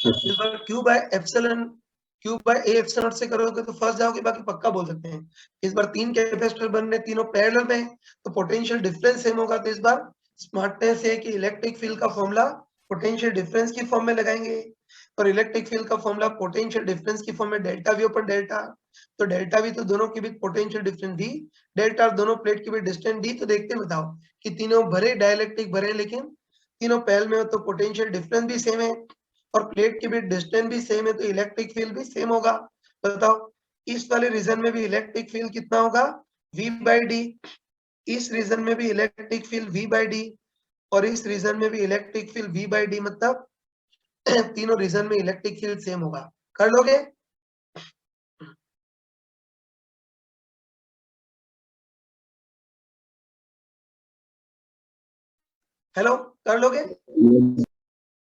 इस बार Q बाय A एप्सिलॉन से करोगे तो फंस जाओगे, बाकी पक्का बोल सकते हैं। इस बार 3 कैपेसिटर बन रहे, तीनों पैरेलल में, तो पोटेंशियल डिफरेंस सेम होगा। तो इस बार स्मार्टनेस है कि इलेक्ट्रिक फील्ड का फॉर्मूला पोटेंशियल डिफरेंस की फॉर्म में लगाएंगे, और इलेक्ट्रिक फील्ड का फॉर्मूला पोटेंशियल डिफरेंस की फॉर्म में डेल्टा V ओपन डेल्टा। तो डेल्टा V तो दोनों के बीच पोटेंशियल डिफरेंस D, डेल्टा दोनों प्लेट के बीच डिस्टेंस D। तो देखते बताओ कि तीनों भरे डाइलेक्ट्रिक भरे, लेकिन तीनों पैरेलल में, तो पोटेंशियल डिफरेंस भी सेम है और प्लेट के बीच डिस्टेंस भी सेम है, तो इलेक्ट्रिक फील्ड भी सेम होगा। बताओ इस वाले रीजन में भी इलेक्ट्रिक फील्ड कितना होगा, V बाई डी। इस रीजन में भी electric field V by D, और इस रीजन में भी electric field V by D, मतलब तीनों रीजन में इलेक्ट्रिक फील्ड सेम होगा। कर लोगे? हेलो, कर लोगे?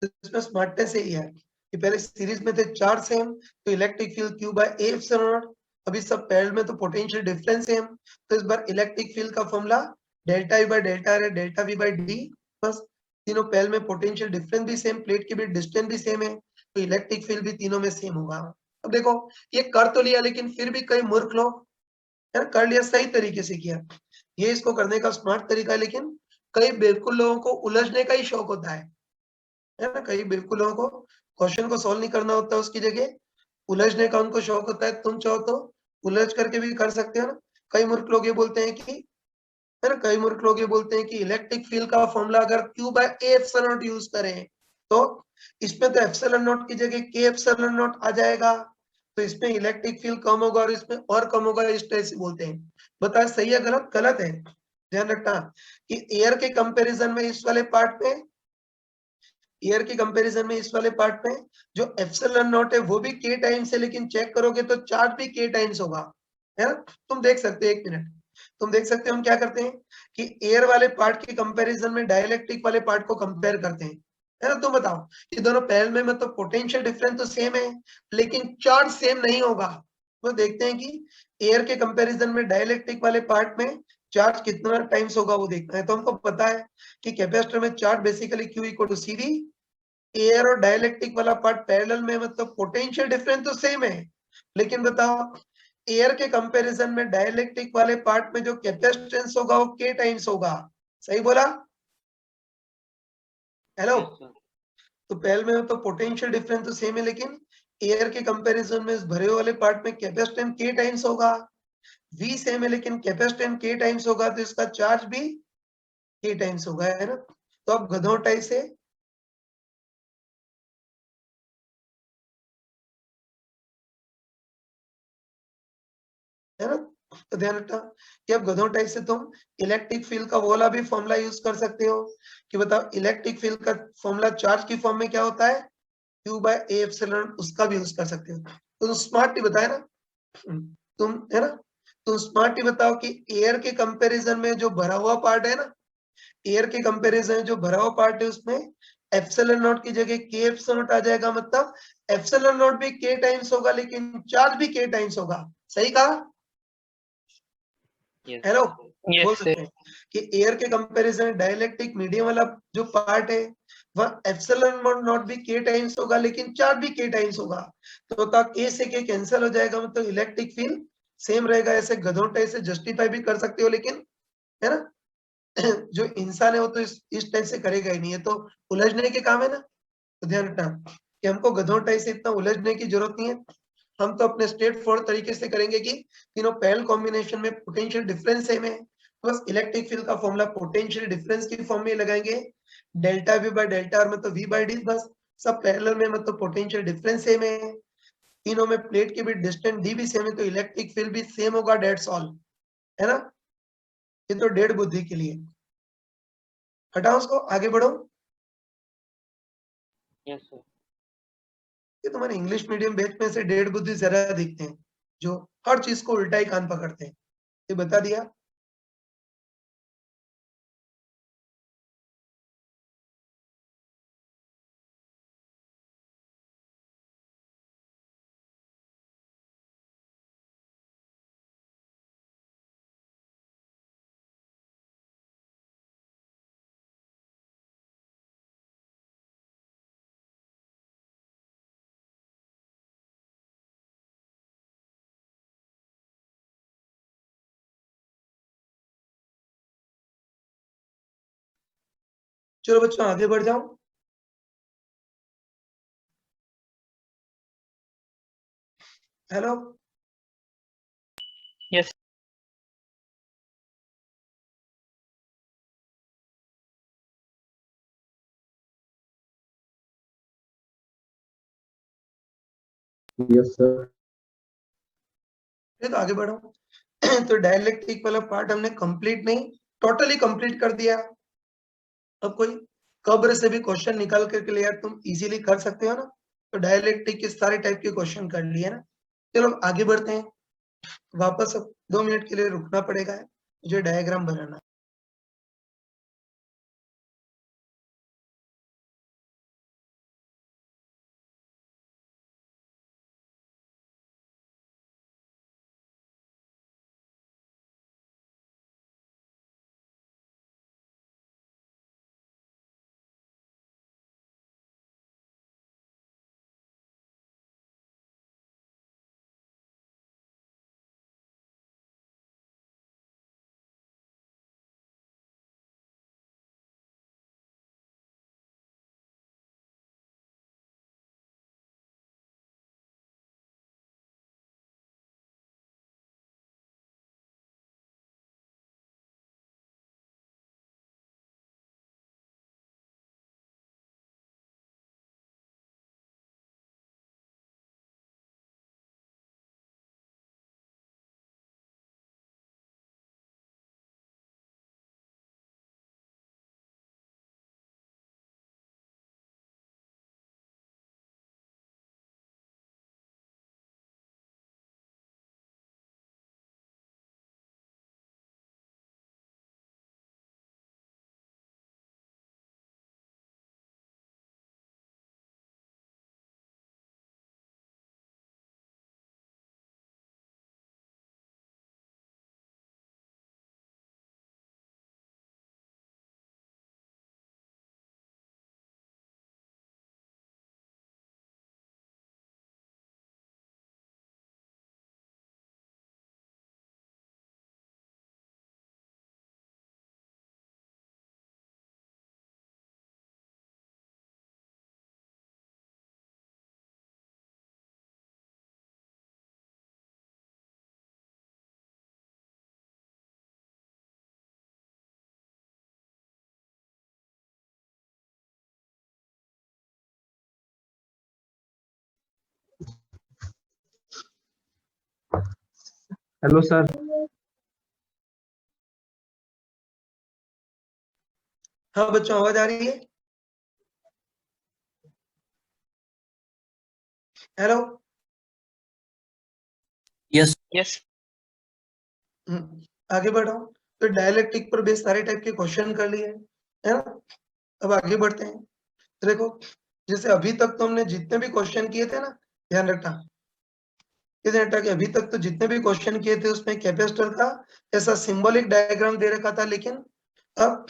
इसमें स्मार्टनेस यही है कि पहले सीरीज में थे 4 सेम, तो electric field Q by A epsilon naught. अभी सब पैरेलल में, तो पोटेंशियल डिफरेंस सेम। तो इस बार इलेक्ट्रिक फील्ड का formula delta V by delta R है, डेल्टा V बाय D। बस तीनों पैरेलल में पोटेंशियल डिफरेंस भी सेम, प्लेट के बीच डिस्टेंस भी सेम है, तो इलेक्ट्रिक फील्ड भी तीनों में सेम होगा। अब देखो ये कर तो लिया, लेकिन फिर भी कई मूर्ख लोग, है ना, कर लिया सही तरीके से किया, ये इसको करने का स्मार्ट तरीका है, लेकिन कई बिल्कुल लोगों को उलझने का ही शौक होता है ना, कई बिल्कुल लोगों को क्वेश्चन को सॉल्व नहीं करना होता, उसकी जगह उलझने का उनको शौक होता है। तुम चाहो तो उलझ करके भी कर सकते हो ना। कई मूर्ख लोग ये बोलते हैं कि, है ना, कई मूर्ख लोग ये बोलते हैं कि इलेक्ट्रिक फील्ड का फॉर्मूला अगर Q by A epsilon naught use करें, तो इसमें तो एप्सिलॉन नॉट की जगह K एप्सिलॉन नॉट आ जाएगा, तो इसमें इलेक्ट्रिक फील्ड कम होगा और इसमें और कम होगा, इस तरह से बोलते हैं। बताए सही है गलत? गलत है। ध्यान रखना कि एयर के कंपैरिजन में इस वाले पार्ट में, एयर के कंपैरिजन में इस वाले पार्ट में जो एप्सिलॉन नॉट है वो भी k टाइम्स है, लेकिन चेक करोगे तो चार्ज भी k टाइम्स होगा, है ना। तुम देख सकते हो, एक मिनट, तुम देख सकते हो हम क्या करते हैं कि एयर वाले पार्ट के कंपैरिजन में डाइलेक्ट्रिक वाले पार्ट को कंपेयर करते हैं, है ना। तुम बताओ, ये दोनों पैरेलल में मतलब पोटेंशियल डिफरेंस तो सेम है, लेकिन चार्ज सेम नहीं होगा। तो देखते हैं कि एयर के कंपैरिजन में डाइलेक्ट्रिक वाले पार्ट में चार्ज कितना टाइम्स होगा वो देखना है। तो हमको पता है कि कैपेसिटर में charge basically Q equal to CV। Air और डाइलेक्ट्रिक वाला पार्ट पैरेलल में मतलब पोटेंशियल डिफरेंस तो सेम है, लेकिन बताओ एयर के कंपैरिजन में डाइलेक्ट्रिक वाले पार्ट में जो कैपेसिटेंस होगा वो k टाइम्स होगा। सही बोला? हेलो। तो पैरेलल में तो पोटेंशियल डिफरेंस तो सेम है, लेकिन एयर के कंपैरिजन में इस भरे वाले पार्ट में कैपेसिटेंस k टाइम्स होगा। V सेम है लेकिन कैपेसिटेंस k टाइम्स होगा, तो इसका चार्ज भी k टाइम्स होगा, है ना। तो अब गधोटाई से है ना, तो ध्यान रखना कि अब गधोटाई से तुम इलेक्ट्रिक फील्ड का वाला भी फॉर्मूला यूज कर सकते हो कि बताओ इलेक्ट्रिक फील्ड का फॉर्मूला चार्ज की फॉर्म में क्या होता है, Q बाय A एप्सिलॉन, उसका भी यूज कर सकते हो। तो तुम स्मार्ट ही बताया ना, तुम, है ना, तुम स्मार्ट ही बताओ कि एयर के कंपैरिजन में जो भरा हुआ पार्ट है ना, एयर के कंपैरिजन में जो भरा हुआ पार्ट है उसमें एप्सिलॉन नॉट की जगह k एप्सिलॉन नॉट आ जाएगा, मतलब एप्सिलॉन नॉट भी k टाइम्स होगा लेकिन चार्ज भी k टाइम्स होगा। सही कहा? हेलो। बोल Yes, sir. सकते हैं कि एयर के कंपैरिजन डाइलेक्ट्रिक मीडियम वाला जो पार्ट है वह एप्सिलॉन नॉट भी k टाइम्स होगा लेकिन चार्ज भी k टाइम्स होगा। तो k से k कैंसिल हो जाएगा, मतलब इलेक्ट्रिक फील्ड सेम रहेगा। ऐसे गधोटे से जस्टिफाई भी कर सकते हो, लेकिन है ना जो इंसान है वो तो इस टाइप से करेगा ही नहीं, है तो उलझने के काम है ना। तो ध्यान रखना कि हमको गधोटाई से इतना उलझने की जरूरत नहीं है। हम तो अपने स्ट्रेट फॉरवर्ड तरीके से करेंगे कि तीनों पैरेलल कॉम्बिनेशन में पोटेंशियल डिफरेंस सेम है, तो बस इलेक्ट्रिक फील्ड का फॉर्मूला पोटेंशियल डिफरेंस की फॉर्म में लगाएंगे, delta V by delta R मतलब V बाय D, बस सब पैरेलल में मतलब पोटेंशियल डिफरेंस सेम है। तीनों में प्लेट के बीच डिस्टेंस D भी सेम है, तो इलेक्ट्रिक फील्ड भी सेम होगा, डेट्स ऑल, है ना। ये तो डेढ़ बुद्धि के लिए। हटाओ उसको, आगे बढ़ो। Yes, sir. ये तुम्हारे इंग्लिश मीडियम बैच में से डेढ़ बुद्धि ज्यादा दिखते हैं, जो हर चीज को उल्टा ही कान पकड़ते हैं। ये बता दिया। चलो बच्चों आगे बढ़ जाओ। हेलो। Yes. Yes, sir. तो आगे बढ़ो। तो डाइलेक्ट्रिक वाला पार्ट हमने कंप्लीट नहीं, टोटली कंप्लीट कर दिया। अब कोई कब्र से भी क्वेश्चन निकाल करके ले यार, तुम इजीली कर सकते हो ना। तो डाइलेक्ट्रिक के सारे टाइप के क्वेश्चन कर लिए ना। चलो आगे बढ़ते हैं। वापस अब 2 मिनट के लिए रुकना पड़ेगा, मुझे डायग्राम बनाना। Hello sir. हाँ बच्चों, आवाज आ रही है? हेलो। यस यस आगे बढ़ो। तो डायलेक्टिक पर बेस सारे टाइप के क्वेश्चन कर लिए, है ना? अब आगे बढ़ते हैं। देखो, जैसे अभी तक तो हमने जितने भी क्वेश्चन किए थे ना, ध्यान रखना, ध्यान रखना कि अभी तक तो जितने भी क्वेश्चन किए थे उसमें कैपेसिटर का ऐसा सिंबॉलिक डायग्राम दे रखा था, लेकिन अब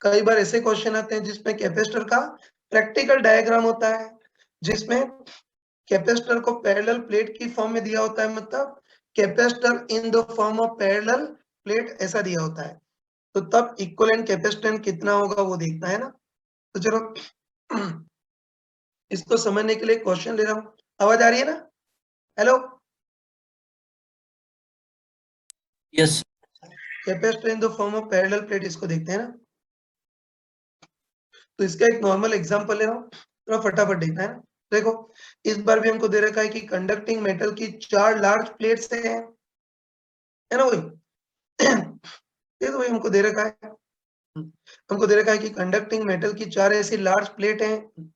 कई बार ऐसे क्वेश्चन आते हैं जिसमें कैपेसिटर का प्रैक्टिकल डायग्राम होता है, जिसमें कैपेसिटर को पैरेलल प्लेट की फॉर्म में दिया होता है, मतलब capacitor in the form of parallel plate ऐसा दिया होता है। तो तब इक्विवेलेंट कैपेसिटेंस कितना होगा वो देखना है ना। तो चलो इसको समझने के लिए क्वेश्चन ले रहा हूँ। आवाज आ रही है ना? Hello. Yes capacitor in the form of parallel plate, इसको देखते हैं ना। तो इसका एक नॉर्मल एग्जांपल ले रहा हूँ, थोड़ा फटाफट देखना है ना। देखो, इस बार भी हमको दे रखा है कि कंडक्टिंग मेटल की 4 लार्ज प्लेट्स है ना? वही ये तो वही हमको दे रखा है। हमको दे रखा है कि कंडक्टिंग मेटल की 4 ऐसी लार्ज प्लेट हैं।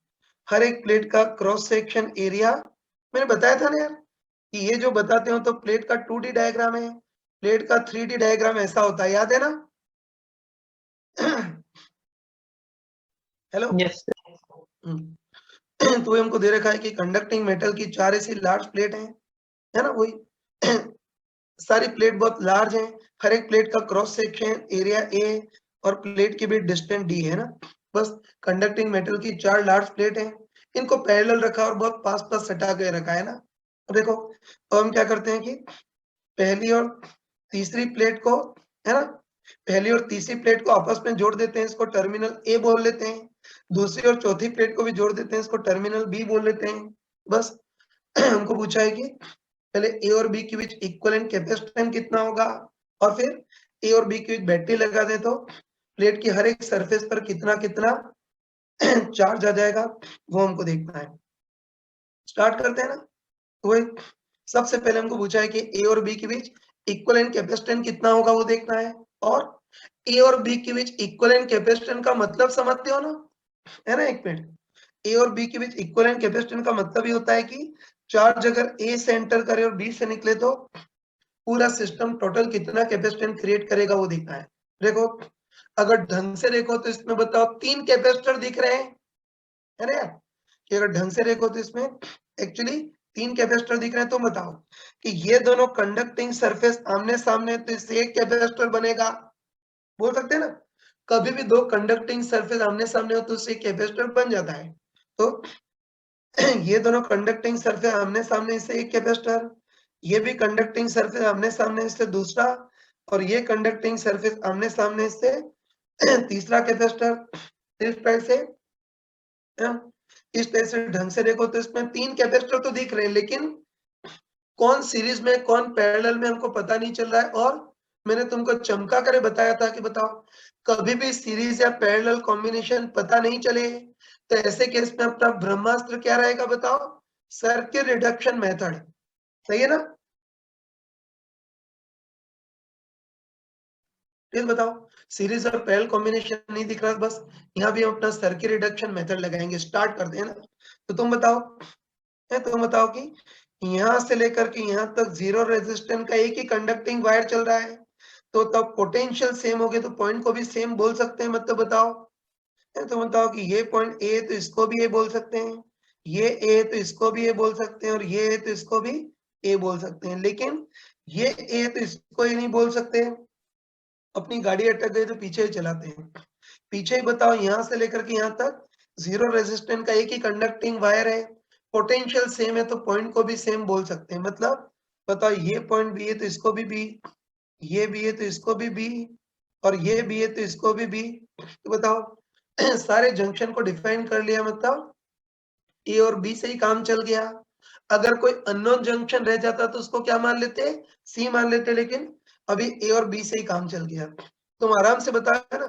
हर एक प्लेट का क्रॉस सेक्शन एरिया, मैंने बताया था ना यार कि ये जो बताते हो तो प्लेट का 2D डायग्राम है, प्लेट का 3D डायग्राम ऐसा होता है, याद है ना? हेलो। यस तो हमको दे रखा है कि कंडक्टिंग मेटल की 4 ऐसी लार्ज प्लेट हैं, है ना? वही सारी प्लेट बहुत लार्ज हैं। हर एक प्लेट का क्रॉस सेक्शन एरिया ए और प्लेट के बीच डिस्टेंस डी है ना। बस कंडक्टिंग मेटल की 4 लार्ज प्लेट हैं, इनको पैरेलल रखा और बहुत पास पास सटा के रखा है ना। अब देखो, तो हम क्या करते हैं कि पहली और तीसरी प्लेट को, है ना, पहली और तीसरी प्लेट को आपस में जोड़ देते हैं, इसको टर्मिनल ए बोल लेते हैं। दूसरी और चौथी प्लेट को भी जोड़ देते हैं, इसको टर्मिनल बी बोल लेते हैं। बस हमको पूछा है कि पहले ए और बी के बीच इक्विवेलेंट कैपेसिटेंस कितना होगा, और फिर ए और बी के बीच बैटरी लगा दे तो प्लेट की हर एक सरफेस पर कितना कितना चार्ज आ जाएगा, वो हमको देखना है। स्टार्ट करते हैं ना। तो वही सबसे पहले हमको पूछा है कि ए और बी के बीच इक्विवेलेंट कैपेसिटेंस कितना होगा वो देखना है। और ए और बी के बीच इक्विवेलेंट कैपेसिटेंस का मतलब समझते हो ना, है ना? एक मिनट, ए और बी के बीच इक्विवेलेंट कैपेसिटेंस का मतलब ये होता है कि चार्ज अगर ए से एंटर करे और बी से निकले तो पूरा सिस्टम टोटल कितना कैपेसिटेंस क्रिएट करेगा वो देखना है। देखो, अगर ढंग से देखो तो इसमें बताओ 3 कैपेसिटर दिख रहे हैं, है ना यार? कि अगर ढंग से देखो तो इसमें एक्चुअली 3 कैपेसिटर दिख रहे हैं। तो बताओ कि ये दोनों कंडक्टिंग सरफेस आमने सामने, तो इससे एक कैपेसिटर बनेगा, बोल सकते हैं ना? कभी भी दो कंडक्टिंग सरफेस आमने सामने हो तो उससे कैपेसिटर बन जाता है। तो ये दोनों कंडक्टिंग सरफेस आमने सामने, इससे एक कैपेसिटर, ये भी कंडक्टिंग सरफेस आमने सामने, इससे दूसरा, और ये कंडक्टिंग सरफेस आमने सामने, इससे तीसरा कैपेसिटर। इस तरह से, इस तरह से ढंग से देखो तो इसमें 3 कैपेसिटर तो दिख रहे हैं, लेकिन कौन सीरीज में कौन पैरेलल में हमको पता नहीं चल रहा है। और मैंने तुमको चमका कर बताया था कि बताओ, कभी भी सीरीज या पैरेलल कॉम्बिनेशन पता नहीं चले तो ऐसे केस में अपना ब्रह्मास्त्र क्या रहेगा बताओ? Circuit reduction method. सही है ना? प्लीज बताओ, सीरीज और पैरेलल कॉम्बिनेशन नहीं दिख रहा, बस यहाँ भी हम अपना सर्किट रिडक्शन मेथड लगाएंगे। स्टार्ट करते हैं ना। तो तुम बताओ, तुम बताओ कि यहाँ से लेकर के यहाँ तक जीरो रेजिस्टेंस का एक ही कंडक्टिंग वायर चल रहा है, तो तब पोटेंशियल सेम हो गए तो पॉइंट को भी सेम बोल सकते हैं, मतलब बताओ। तो बताओ कि ये पॉइंट ए तो इसको भी ए बोल सकते हैं, ये ए तो इसको भी ए बोल सकते हैं, और ये ए तो इसको भी ए बोल सकते हैं, लेकिन ये ए तो इसको ए नहीं बोल सकते। अपनी गाड़ी अटक गई तो पीछे ही चलाते हैं। पीछे ही बताओ, यहाँ से लेकर के यहाँ तक जीरो रेजिस्टेंस का एक ही कंडक्टिंग वायर है, पोटेंशियल सेम है तो पॉइंट को भी सेम बोल सकते हैं। मतलब बताओ, ये पॉइंट बी है तो इसको भी बी, ये बी है तो इसको भी बी, और ये बी है तो इसको भी बी। तो बताओ, सारे जंक्शन को डिफाइन कर लिया, मतलब ए और बी से ही काम चल गया। अगर कोई अननोन जंक्शन रह जाता तो उसको क्या मान लेते? सी मान लेते, लेकिन अभी ए और बी से ही काम चल गया। तुम आराम से बताओ ना,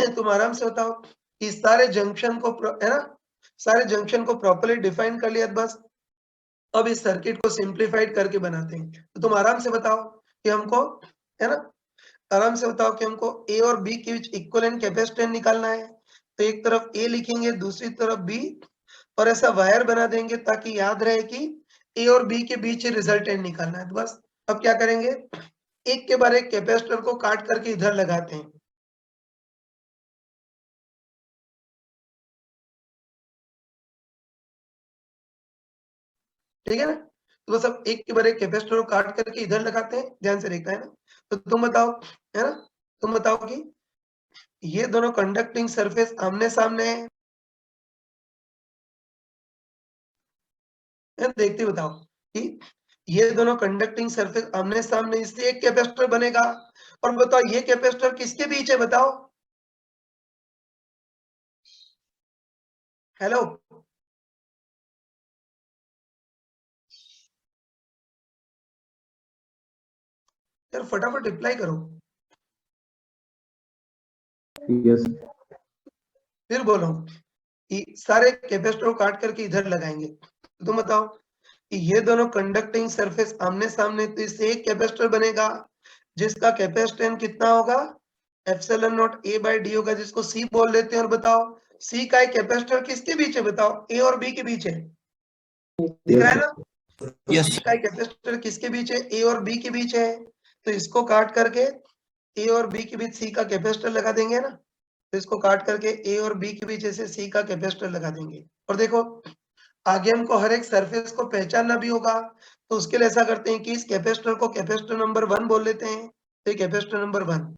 तुम आराम से बताओ कि सारे जंक्शन को, है ना, सारे जंक्शन को प्रॉपर्ली डिफाइन कर लिया बस। अब इस सर्किट को सिंप्लीफाइड करके बनाते हैं। तो तुम आराम से बताओ कि हमको, है ना, आराम से बताओ कि हमको ए और बी के बीच इक्विवेलेंट कैपेसिटेंस निकालना है। तो एक तरफ ए लिखेंगे, दूसरी तरफ बी, और ऐसा वायर बना देंगे ताकि याद रहे कि ए और बी के बीच रिजल्टेंट निकालना है। तो बस अब क्या करेंगे, एक के बाद एक कैपेसिटर को काट करके इधर लगाते हैं। ठीक है ना, तो बस अब एक के बाद एक कैपेसिटर को काट करके इधर लगाते हैं, ध्यान से देखना है ना। तो तुम बताओ, है ना, तुम बताओ कि ये दोनों कंडक्टिंग सरफेस आमने सामने है, देखते बताओ कि ये दोनों कंडक्टिंग सरफेस आमने सामने, इससे एक कैपेसिटर बनेगा। और बताओ ये कैपेसिटर किसके बीच है, बताओ। हेलो, यार फटाफट रिप्लाई करो। Yes. फिर बोलो कि सारे कैपेसिटर को काट करके इधर लगाएंगे। तो तुम बताओ कि ये दोनों कंडक्टिंग सरफेस आमने सामने, तो इससे एक कैपेसिटर बनेगा जिसका कैपेसिटेंस कितना होगा, epsilon naught A by D होगा, जिसको सी बोल देते हैं। और बताओ सी का एक कैपेसिटर किसके बीच है, बताओ, ए और बी के बीच है, दिख रहा Yes. है ना। तो Yes, सी sir. का एक कैपेसिटर किसके बीच है, ए और बी के बीच है। तो इसको काट करके ए और बी के बीच सी का कैपेसिटर लगा देंगे ना। तो इसको काट करके ए और बी के बीच ऐसे सी का कैपेसिटर लगा देंगे। और देखो आगे हमको हर एक सरफेस को पहचानना भी होगा, तो उसके लिए ऐसा करते हैं कि इस कैपेसिटर को कैपेसिटर नंबर 1 बोल लेते हैं। तो ये कैपेसिटर नंबर 1।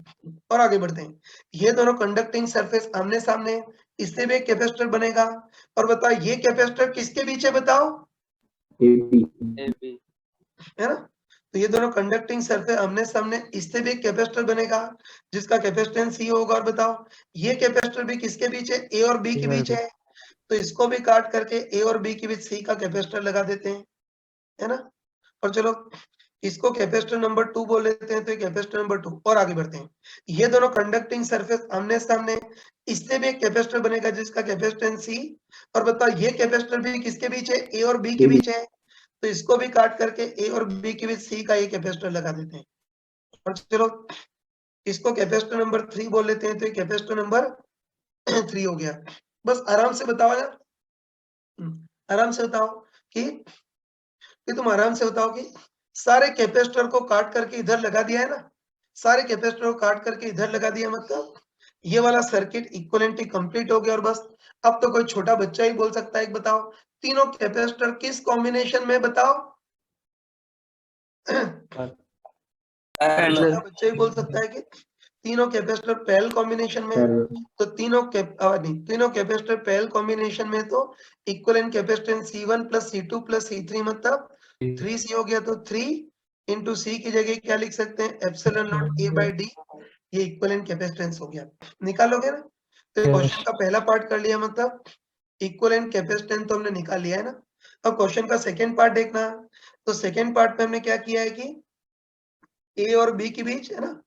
और आगे बढ़ते हैं, ये दोनों कंडक्टिंग सरफेस आमने सामने, इससे भी एक कैपेसिटर बनेगा। और बताओ ये कैपेसिटर किसके बीच है, बताओ, AB. है ना। तो ये दोनों कंडक्टिंग सरफेस आमने सामने, इससे भी एक कैपेसिटर बनेगा जिसका कैपेसिटेंस सी होगा। और बताओ ये कैपेसिटर भी किसके बीच है, ए और बी के बीच है। तो इसको भी काट करके ए और बी के बीच सी का कैपेसिटर लगा देते हैं, है ना। और चलो इसको कैपेसिटर नंबर 2 बोल लेते हैं। तो ये कैपेसिटर नंबर 2। और आगे बढ़ते हैं, ये दोनों कंडक्टिंग सरफेस आमने सामने, इससे भी एक कैपेसिटर बनेगा जिसका कैपेसिटेंस सी। और बताओ ये कैपेसिटर भी किसके बीच है, ए और बी के बीच है। तो इसको भी काट करके ए और बी के बीच सी का ये कैपेसिटर लगा देते हैं। और चलो इसको कैपेसिटर नंबर 3 बोल लेते हैं। तो ये कैपेसिटर नंबर 3 हो गया। बस आराम से बताओ यार, आराम से बताओ कि तुम आराम से बताओ कि सारे कैपेसिटर को काट करके इधर लगा दिया है ना, सारे कैपेसिटर को काट करके इधर लगा दिया, मतलब ये वाला सर्किट इक्विवेलेंटली कंप्लीट हो गया। और बस अब तो कोई छोटा बच्चा ही बोल सकता है, बताओ तीनों कैपेसिटर किस कॉम्बिनेशन में, बताओ। छोटा बच्चा ही बोल सकता है कि तीनों कैपेसिटर पैरेलल कॉम्बिनेशन में। तो तीनों कैपेसिटर पैरेलल कॉम्बिनेशन में, तो equivalent capacitance C1 + C2 + C3 मतलब 3C हो गया। तो 3 × C की जगह क्या लिख सकते हैं, epsilon naught A by D, ये इक्विवेलेंट कैपेसिटेंस हो गया। निकालोगे ना। तो ये क्वेश्चन का पहला पार्ट कर लिया, मतलब इक्विवेलेंट कैपेसिटेंस तो हमने निकाल लिया है ना। अब क्वेश्चन का सेकंड पार्ट देखना। तो सेकंड पार्ट में हमने क्या किया है कि ए और बी के बीच, है ना,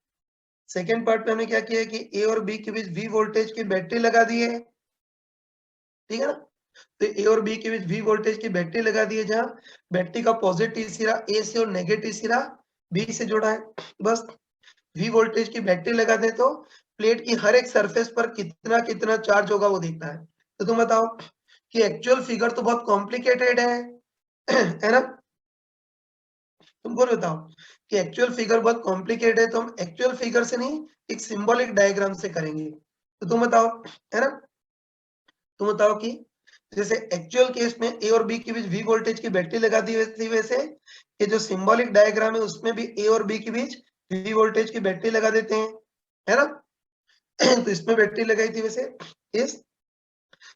सेकेंड पार्ट में हमने क्या किया है कि ए और बी के बीच V वोल्टेज की बैटरी लगा दी है, ठीक है ना। तो ए और बी के बीच V वोल्टेज की बैटरी लगा दी है, जहां बैटरी का पॉजिटिव सिरा ए से और नेगेटिव सिरा बी से जुड़ा है। बस V वोल्टेज की बैटरी लगा दे तो प्लेट की हर एक सरफेस पर कितना कितना चार्ज होगा वो देखना है। तो तुम बताओ कि एक्चुअल फिगर तो बहुत कॉम्प्लिकेटेड है ना। तुम बोल बताओ कि एक्चुअल फिगर बहुत कॉम्प्लिकेटेड है, तो हम एक्चुअल फिगर से नहीं, एक सिंबॉलिक डायग्राम से करेंगे। तो तुम बताओ, है ना, तुम बताओ कि जैसे एक्चुअल केस में ए और बी के बीच V वोल्टेज की बैटरी लगा दी थी, वैसे ये जो सिंबॉलिक डायग्राम है उसमें भी ए और बी के बीच V वोल्टेज की बैटरी लगा देते हैं, है ना। तो इसमें बैटरी लगाई थी, वैसे इस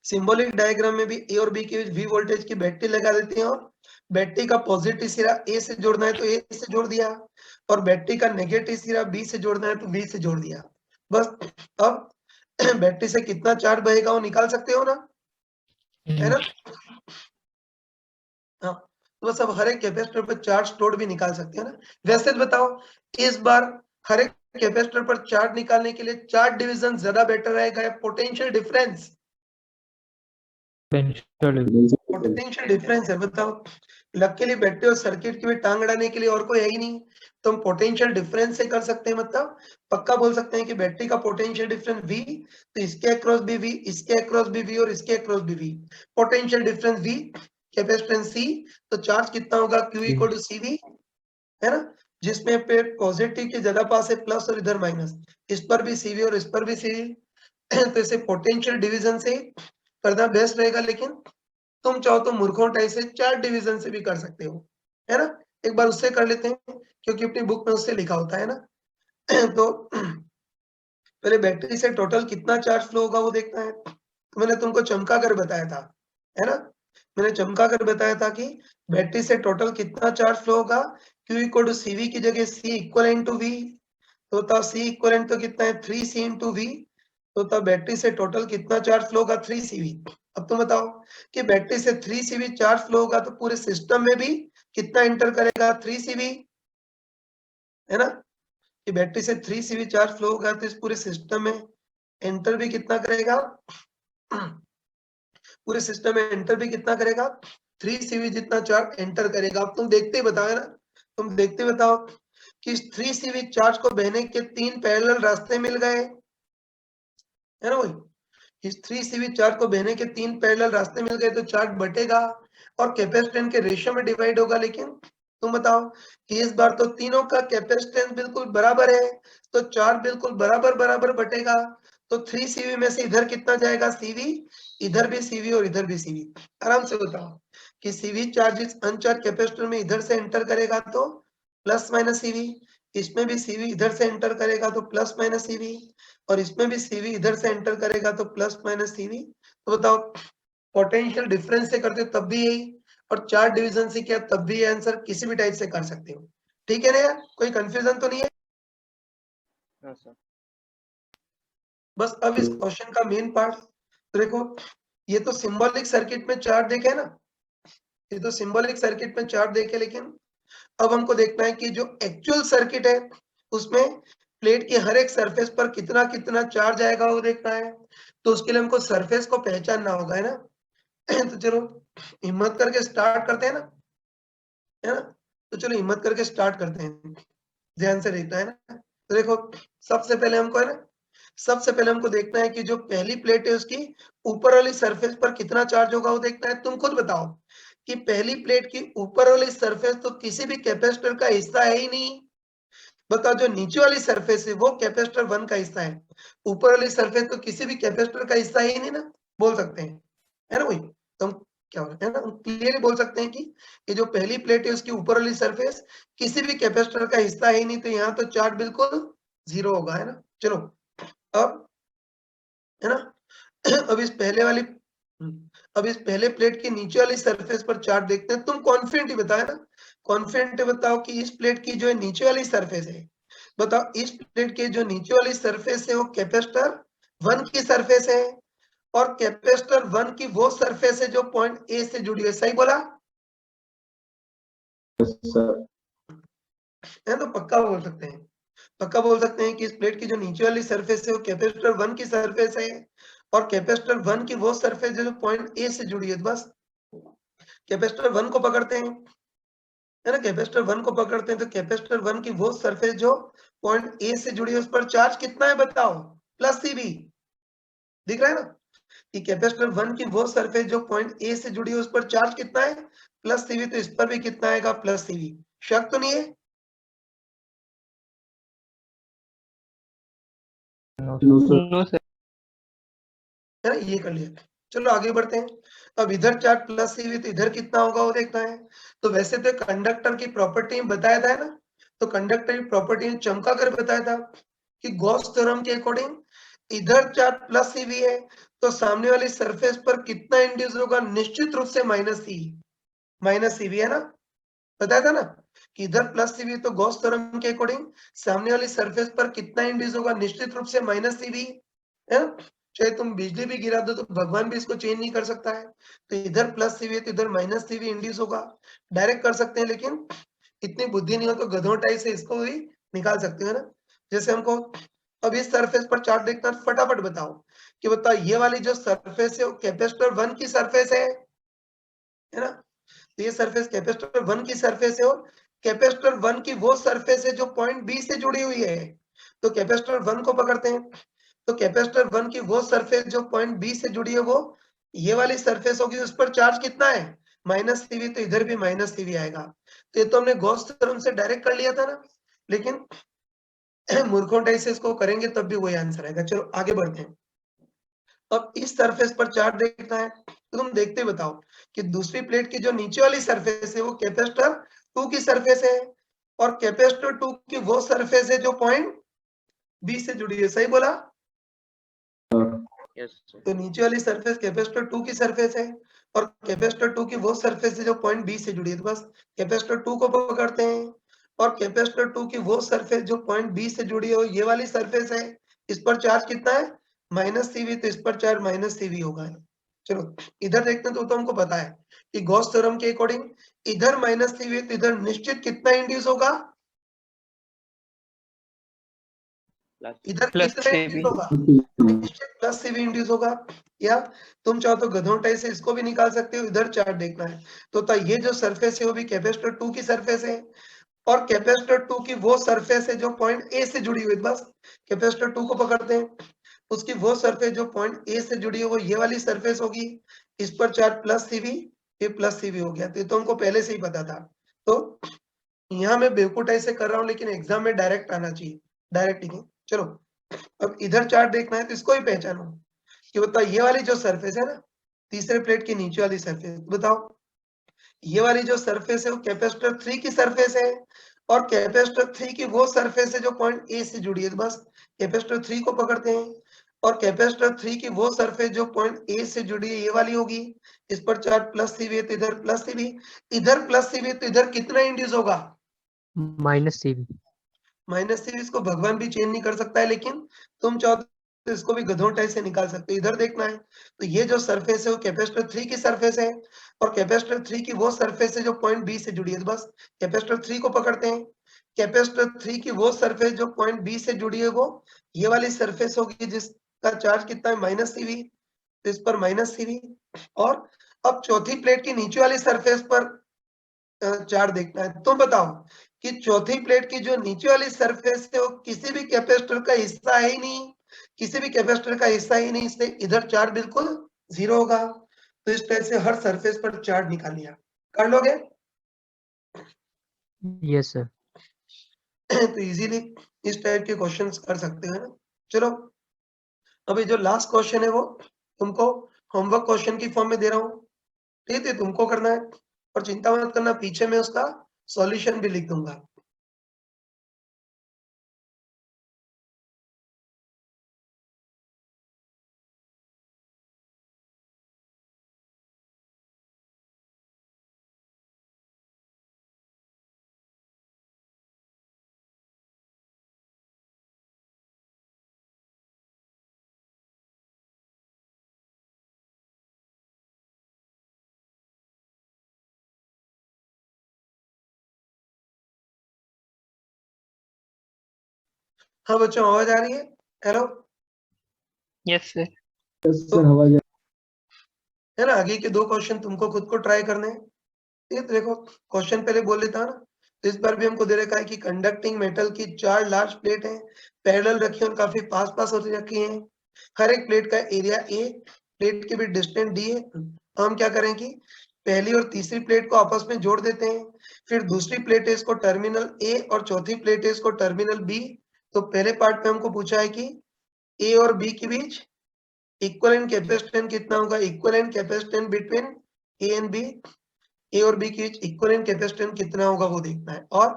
सिंबॉलिक डायग्राम में भी ए और बी के बीच V वोल्टेज की बैटरी लगा देते हैं। और बैटरी का पॉजिटिव सिरा ए से जोड़ना है तो ए से जोड़ दिया, और बैटरी का नेगेटिव सिरा बी से जोड़ना है तो बी से जोड़ दिया। बस अब बैटरी से कितना चार्ज बहेगा वो निकाल सकते हो ना, है ना। हाँ, तो बस अब हर एक कैपेसिटर पर चार्ज स्टोर्ड भी निकाल सकते हैं ना। वैसे तो बताओ इस बार हर एक कैपेसिटर पर चार्ज निकालने के लिए चार्ज डिवीजन ज्यादा बेटर रहेगा या पोटेंशियल डिफरेंस? पोटेंशियल डिफरेंस है, बताओ। लकीली बैटरी और सर्किट की भी टांग अड़ाने के लिए और कोई है ही नहीं, तो हम पोटेंशियल डिफरेंस से कर सकते हैं, मतलब पक्का बोल सकते हैं कि बैटरी का पोटेंशियल डिफरेंस V, तो इसके अक्रॉस भी V, इसके अक्रॉस भी V और इसके अक्रॉस भी V। Potential difference V, capacitance C, तो चार्ज कितना होगा Q इक्वल टू CV, है ना, जिसमें पे पॉजिटिव के ज्यादा पास है प्लस और इधर माइनस, इस पर भी CV और इस पर भी CV। तो इसे पोटेंशियल डिवीजन से करना बेस्ट रहेगा, लेकिन तुम चाहो तो मूर्खों टाइप से चार्ज डिवीजन से भी कर सकते हो, है ना। एक बार उससे कर लेते हैं, क्योंकि अपनी बुक में उससे लिखा होता है ना। तो पहले बैटरी से टोटल कितना चार्ज फ्लो होगा वो देखना है। तो मैंने तुमको चमका कर बताया था, है ना, मैंने चमका कर बताया था कि बैटरी से टोटल कितना चार्ज फ्लो होगा, Q इक्वल टू CV की जगह C इक्वलेंट टू V, तो तब C इक्वलेंट तो कितना है 3C इंटू V, तो तब बैटरी से टोटल कितना चार्ज फ्लो होगा 3CV। अब तुम बताओ कि बैटरी से 3CV चार्ज फ्लो होगा तो पूरे सिस्टम में भी कितना एंटर करेगा 3CV, है ना, कि बैटरी से 3CV चार्ज फ्लो होगा तो इस पूरे सिस्टम में एंटर भी कितना करेगा, पूरे सिस्टम में एंटर भी कितना करेगा 3CV जितना चार्ज एंटर करेगा। अब तुम देखते ही बताओ ना, तुम देखते बताओ कि इस 3CV चार्ज को बहने के 3 पैरेलल रास्ते मिल गए, है ना, वही इस 3CV चार्ज को बहने के 3 पैरेलल रास्ते मिल गए, तो चार्ज बटेगा और कैपेसिटेंस के रेशियो में डिवाइड होगा। लेकिन तुम बताओ कि इस बार तो तीनों का कैपेसिटेंस बिल्कुल बराबर है, तो चार्ज बिल्कुल बराबर बराबर बटेगा, तो 3CV में से इधर कितना जाएगा CV, इधर भी CV और इधर भी CV। आराम से बताओ कि CV चार्ज इस अनचार्ज कैपेसिटर में इधर से एंटर करेगा तो प्लस माइनस CV, इसमें भी CV इधर से एंटर करेगा तो प्लस माइनस CV, और इसमें भी CV इधर से एंटर करेगा तो प्लस माइनस CV। तो बताओ पोटेंशियल डिफरेंस से करते हो तब भी यही, और चार्ज डिवीजन से किया तब भी आंसर किसी भी टाइप से कर सकते हो, ठीक है ना यार, कोई कंफ्यूजन तो नहीं है। हाँ सर। बस अब इस क्वेश्चन का मेन पार्ट देखो, ये तो सिंबॉलिक सर्किट में चार्ज देखे ना, ये तो सिंबॉलिक सर्किट में चार्ज देखे, लेकिन अब हमको देखना है कि जो एक्चुअल सर्किट है उसमें प्लेट की हर एक सरफेस पर कितना कितना चार्ज आएगा वो देखना है। तो उसके लिए हमको सरफेस को पहचानना होगा, है ना। तो चलो हिम्मत करके स्टार्ट करते हैं ना, है ना, तो चलो हिम्मत करके स्टार्ट करते हैं, ध्यान से देखना है ना। तो देखो सबसे पहले हमको, है ना, सबसे पहले हमको देखना है कि जो पहली प्लेट है उसकी ऊपर वाली सरफेस पर कितना चार्ज होगा वो देखना है। तुम खुद बताओ कि पहली प्लेट की ऊपर वाली सरफेस तो किसी भी कैपेसिटर का हिस्सा है ही नहीं, बताओ जो नीचे वाली सरफेस है वो कैपेसिटर 1 का हिस्सा है, ऊपर वाली सरफेस तो किसी भी कैपेसिटर का हिस्सा ही नहीं ना, बोल सकते हैं, है ना, वही तो हम क्या होता है ना, हम क्लियरली बोल सकते हैं कि ये जो पहली प्लेट है उसकी ऊपर वाली सरफेस किसी भी कैपेसिटर का हिस्सा ही नहीं, तो यहाँ तो चार्ज बिल्कुल 0 होगा, है ना। चलो अब, है ना, अब इस पहले वाली अब इस पहले प्लेट के नीचे वाली सरफेस पर चार्ज देखते हैं। तुम कॉन्फिडेंट ही बताओ ना, कॉन्फिडेंट बताओ कि इस प्लेट की जो है नीचे वाली सरफेस है, बताओ इस प्लेट के जो नीचे वाली सरफेस है वो कैपेसिटर 1 की सरफेस है, और कैपेसिटर 1 की वो सरफेस है जो पॉइंट ए से जुड़ी है, सही बोला yes sir, है, तो पक्का बोल सकते हैं, पक्का बोल सकते हैं कि इस प्लेट की जो नीचे वाली सरफेस है वो कैपेसिटर 1 की सरफेस है, और कैपेसिटर 1 की वो सरफेस जो पॉइंट ए से जुड़ी है। बस कैपेसिटर 1 को पकड़ते हैं, है ना, कैपेसिटर 1 को पकड़ते हैं, तो कैपेसिटर 1 की वो सरफेस जो पॉइंट ए से जुड़ी है उस पर चार्ज कितना है बताओ, प्लस CV, दिख रहा है ना, कि कैपेसिटर 1 की वो सरफेस जो पॉइंट ए से जुड़ी है उस पर चार्ज कितना है प्लस CV, तो इस पर भी कितना आएगा प्लस CV। शक तो नहीं है, no sir, नो सर। है ना, ये कर लिया। चलो आगे बढ़ते हैं, अब इधर चार्ज प्लस CV तो इधर कितना होगा वो देखना है। तो वैसे तो कंडक्टर की प्रॉपर्टी बताया था, है ना, तो कंडक्टर की प्रॉपर्टी चमका कर बताया था कि गॉस थ्योरम के अकॉर्डिंग इधर चार्ज प्लस CV है तो सामने वाली सरफेस पर कितना इंड्यूस होगा, निश्चित रूप से माइनस CV, है ना, बताया था ना कि इधर प्लस CV, तो गॉस थ्योरम के अकॉर्डिंग सामने वाली सरफेस पर कितना इंड्यूस होगा, निश्चित रूप से माइनस CV, है ना। चाहे तुम बिजली भी गिरा दो तो भगवान भी इसको चेंज नहीं कर सकता है, तो इधर प्लस CV है तो इधर माइनस CV इंड्यूस होगा, डायरेक्ट कर सकते हैं, लेकिन इतनी बुद्धि नहीं हो तो गधों टाइप से इसको भी निकाल सकते हो ना। जैसे हमको अब इस सरफेस पर चार्ट देखना, फटाफट बताओ कि बताओ ये वाली जो सरफेस है वो कैपेसिटर 1 की सरफेस है, तो ये सरफेस कैपेसिटर 1 की सरफेस है और कैपेसिटर 1 की वो सरफेस है जो पॉइंट बी से जुड़ी हुई है। तो कैपेसिटर 1 को पकड़ते हैं, तो कैपेसिटर 1 की वो सरफेस जो पॉइंट बी से जुड़ी है वो ये वाली सरफेस होगी, उस पर चार्ज कितना है -cv, तो इधर भी -cv आएगा। तो ये तो हमने गॉस थ्योरम से डायरेक्ट कर लिया था ना, लेकिन मूर्खों टाइप से इसको करेंगे तब भी वही आंसर आएगा। चलो आगे बढ़ते हैं। अब इस सरफेस पर चार्ज देखना है, तो तुम देखते बताओ कि दूसरी प्लेट की जो नीचे वाली सरफेस है वो कैपेसिटर 2 की सरफेस है और कैपेसिटर 2 की वो सरफेस है जो पॉइंट बी से जुड़ी है। सही बोला? Yes sir. तो नीचे वाली सरफेस कैपेसिटर 2 की सरफेस है और कैपेसिटर 2 की वो सरफेस है जो पॉइंट बी से जुड़ी है। तो बस कैपेसिटर 2 को पकड़ते हैं और कैपेसिटर 2 की वो सरफेस जो पॉइंट बी से जुड़ी है ये वाली सरफेस है, इस पर चार्ज कितना है -cv, तो इस पर चार्ज -cv होगा। चलो इधर देखते हैं, तो हमको पता है कि गॉस थ्योरम के अकॉर्डिंग इधर -cv, तो इधर निश्चित कितना इंड्यूस होगा, इधर प्लस कितना CV। इंड्यूस होगा, निश्चित +cv इंड्यूस होगा। या तुम चाहो तो गधों से इसको भी निकाल सकते हो, इधर चार्ट देखना है तो ये जो सरफेस है वो भी कैपेसिटर 2 की सरफेस है और कैपेसिटर 2 की वो सरफेस है जो पॉइंट ए से जुड़ी हुई। बस कैपेसिटर 2 को पकड़ते हैं, उसकी वो सरफेस जो पॉइंट ए से जुड़ी है वो ये वाली सरफेस होगी, इस पर चार्ज +cv, ये +cv हो गया। तो ये तो हमको पहले से ही पता था। तो यहाँ मैं बेवकूफ ऐसे कर रहा हूँ, लेकिन एग्जाम में डायरेक्ट आना चाहिए, डायरेक्ट। ठीक है, चलो अब इधर चार्ट देखना है तो इसको ही पहचानो कि बताओ ये वाली जो सरफेस है ना, तीसरे प्लेट की नीचे वाली सरफेस, बताओ ये वाली जो सरफेस है वो कैपेसिटर 3 की सरफेस है और कैपेसिटर 3 की वो सरफेस है जो पॉइंट ए से जुड़ी है। बस कैपेसिटर 3 को पकड़ते हैं और कैपेसिटर 3 की वो सरफेस जो पॉइंट ए से जुड़ी है ये वाली होगी, इस पर चार्ज +cv है तो इधर +cv, इधर +cv, तो इधर कितना इंड्यूस होगा -cv। -cv। इसको भगवान भी चेंज नहीं कर सकता है, लेकिन तुम चाहो तो इसको भी गधों टाइप से निकाल सकते हो। इधर देखना है तो ये जो सरफेस है वो कैपेसिटर 3 की सरफेस है और कैपेसिटर 3 की वो सरफेस है जो पॉइंट बी से जुड़ी है। तो बस कैपेसिटर 3 को पकड़ते हैं, कैपेसिटर 3 की वो सरफेस जो पॉइंट बी से जुड़ी है वो ये वाली सरफेस होगी जिसका चार्ज कितना है -cv, तो इस पर -cv। और अब चौथी प्लेट की नीचे वाली सरफेस पर चार्ट देखना है। तुम बताओ कि चौथी प्लेट की जो नीचे वाली सरफेस है वो किसी भी कैपेसिटर का हिस्सा है ही नहीं, किसी भी कैपेसिटर का हिस्सा ही नहीं, इसलिए इधर चार्ज बिल्कुल 0 होगा। तो इस टाइप से हर सरफेस पर चार्ज निकाल लिया। कर लोगे? Yes sir. तो इजीली इस टाइप के क्वेश्चंस कर सकते हो, है ना। चलो अभी जो लास्ट क्वेश्चन है वो तुमको होमवर्क क्वेश्चन की फॉर्म में दे रहा हूँ, ठीक है, तुमको करना है और चिंता मत करना, पीछे में उसका सॉल्यूशन भी लिख दूंगा। हाँ बच्चों, आवाज आ रही है? हेलो। Yes sir. सर आवाज है ना, आगे के 2 क्वेश्चन तुमको खुद को ट्राई करने हैं। ये तो देखो क्वेश्चन पहले बोल लेता ना, तो इस बार भी हमको दे रखा है कि कंडक्टिंग मेटल की 4 लार्ज प्लेट है, पैरेलल रखी और काफी पास-पास होती रखी हैं। हर एक प्लेट का एरिया ए, प्लेट के भी डिस्टेंस डी है। हम क्या करें कि पहली और तीसरी प्लेट को आपस में जोड़ देते हैं, फिर दूसरी प्लेट है इसको टर्मिनल ए और चौथी प्लेट है इसको टर्मिनल बी। तो पहले पार्ट में हमको पूछा है कि ए और बी के बीच इक्विवेलेंट कैपेसिटेंस कितना होगा, equivalent capacitance between A and B, A और बी के बीच इक्विवेलेंट कैपेसिटेंस कितना होगा वो देखना है। और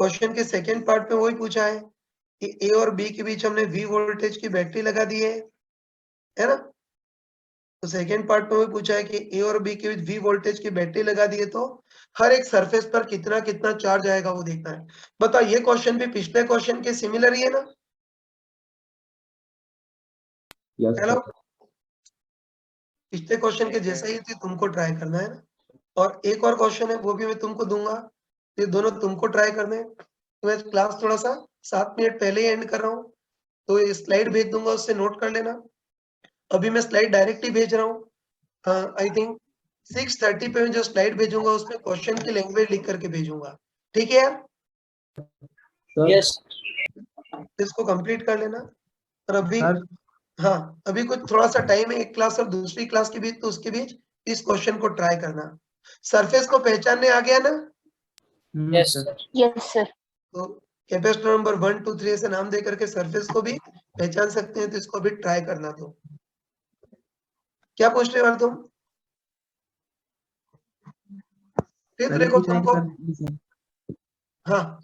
क्वेश्चन के सेकंड पार्ट में वही पूछा है कि ए और बी के बीच हमने वी वोल्टेज की बैटरी लगा दी है ना। तो सेकंड पार्ट में वही पूछा है कि ए और बी के बीच वी वोल्टेज की बैटरी लगा दी है तो हर एक सरफेस पर कितना कितना चार्ज आएगा वो देखना है। बताओ ये क्वेश्चन भी पिछले क्वेश्चन के सिमिलर ही है ना? यस हेलो, पिछले क्वेश्चन के जैसा ही तुमको ट्राई करना है ना। और एक और क्वेश्चन है वो भी मैं तुमको दूंगा, ये दोनों तुमको ट्राई करने हैं। तो मैं क्लास थोड़ा सा 7 मिनट पहले ही एंड कर रहा हूँ, तो ये स्लाइड भेज दूंगा, उससे नोट कर लेना। अभी मैं स्लाइड डायरेक्ट ही भेज रहा हूँ। आई थिंक 6:30 पे मैं जो स्लाइड भेजूंगा उसमें क्वेश्चन की लैंग्वेज लिख करके भेजूंगा, ठीक है यार? Sir Yes. इसको कंप्लीट कर लेना। और अभी सर हाँ, अभी कुछ थोड़ा सा टाइम है एक क्लास और दूसरी क्लास के बीच, तो उसके बीच इस क्वेश्चन को ट्राई करना। सरफेस को पहचानने आ गया ना? Yes, sir sir. Yes, sir. तो कैपेसिटर नंबर 1 2 3 ऐसे नाम दे करके सरफेस को भी पहचान सकते हैं, तो इसको भी ट्राई करना। तो क्या पूछ रहे हो तुम? ठीक सर ये देखो पूछ रहे हैं कि तुमको, सर हाँ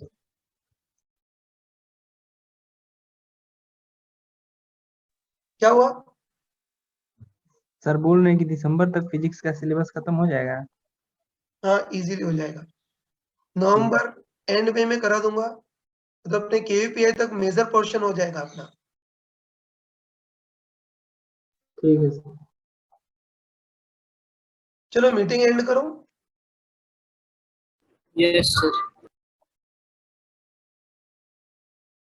क्या हुआ? सर बोल रहे हैं कि दिसंबर तक फिजिक्स का सिलेबस खत्म हो जाएगा। हाँ इजीली हो जाएगा, नवंबर एंड में मैं करा दूंगा, तो अपने केवीपीआई तक मेजर पोर्शन हो जाएगा अपना। ठीक है सर। चलो मीटिंग एंड करो। Yes, sir.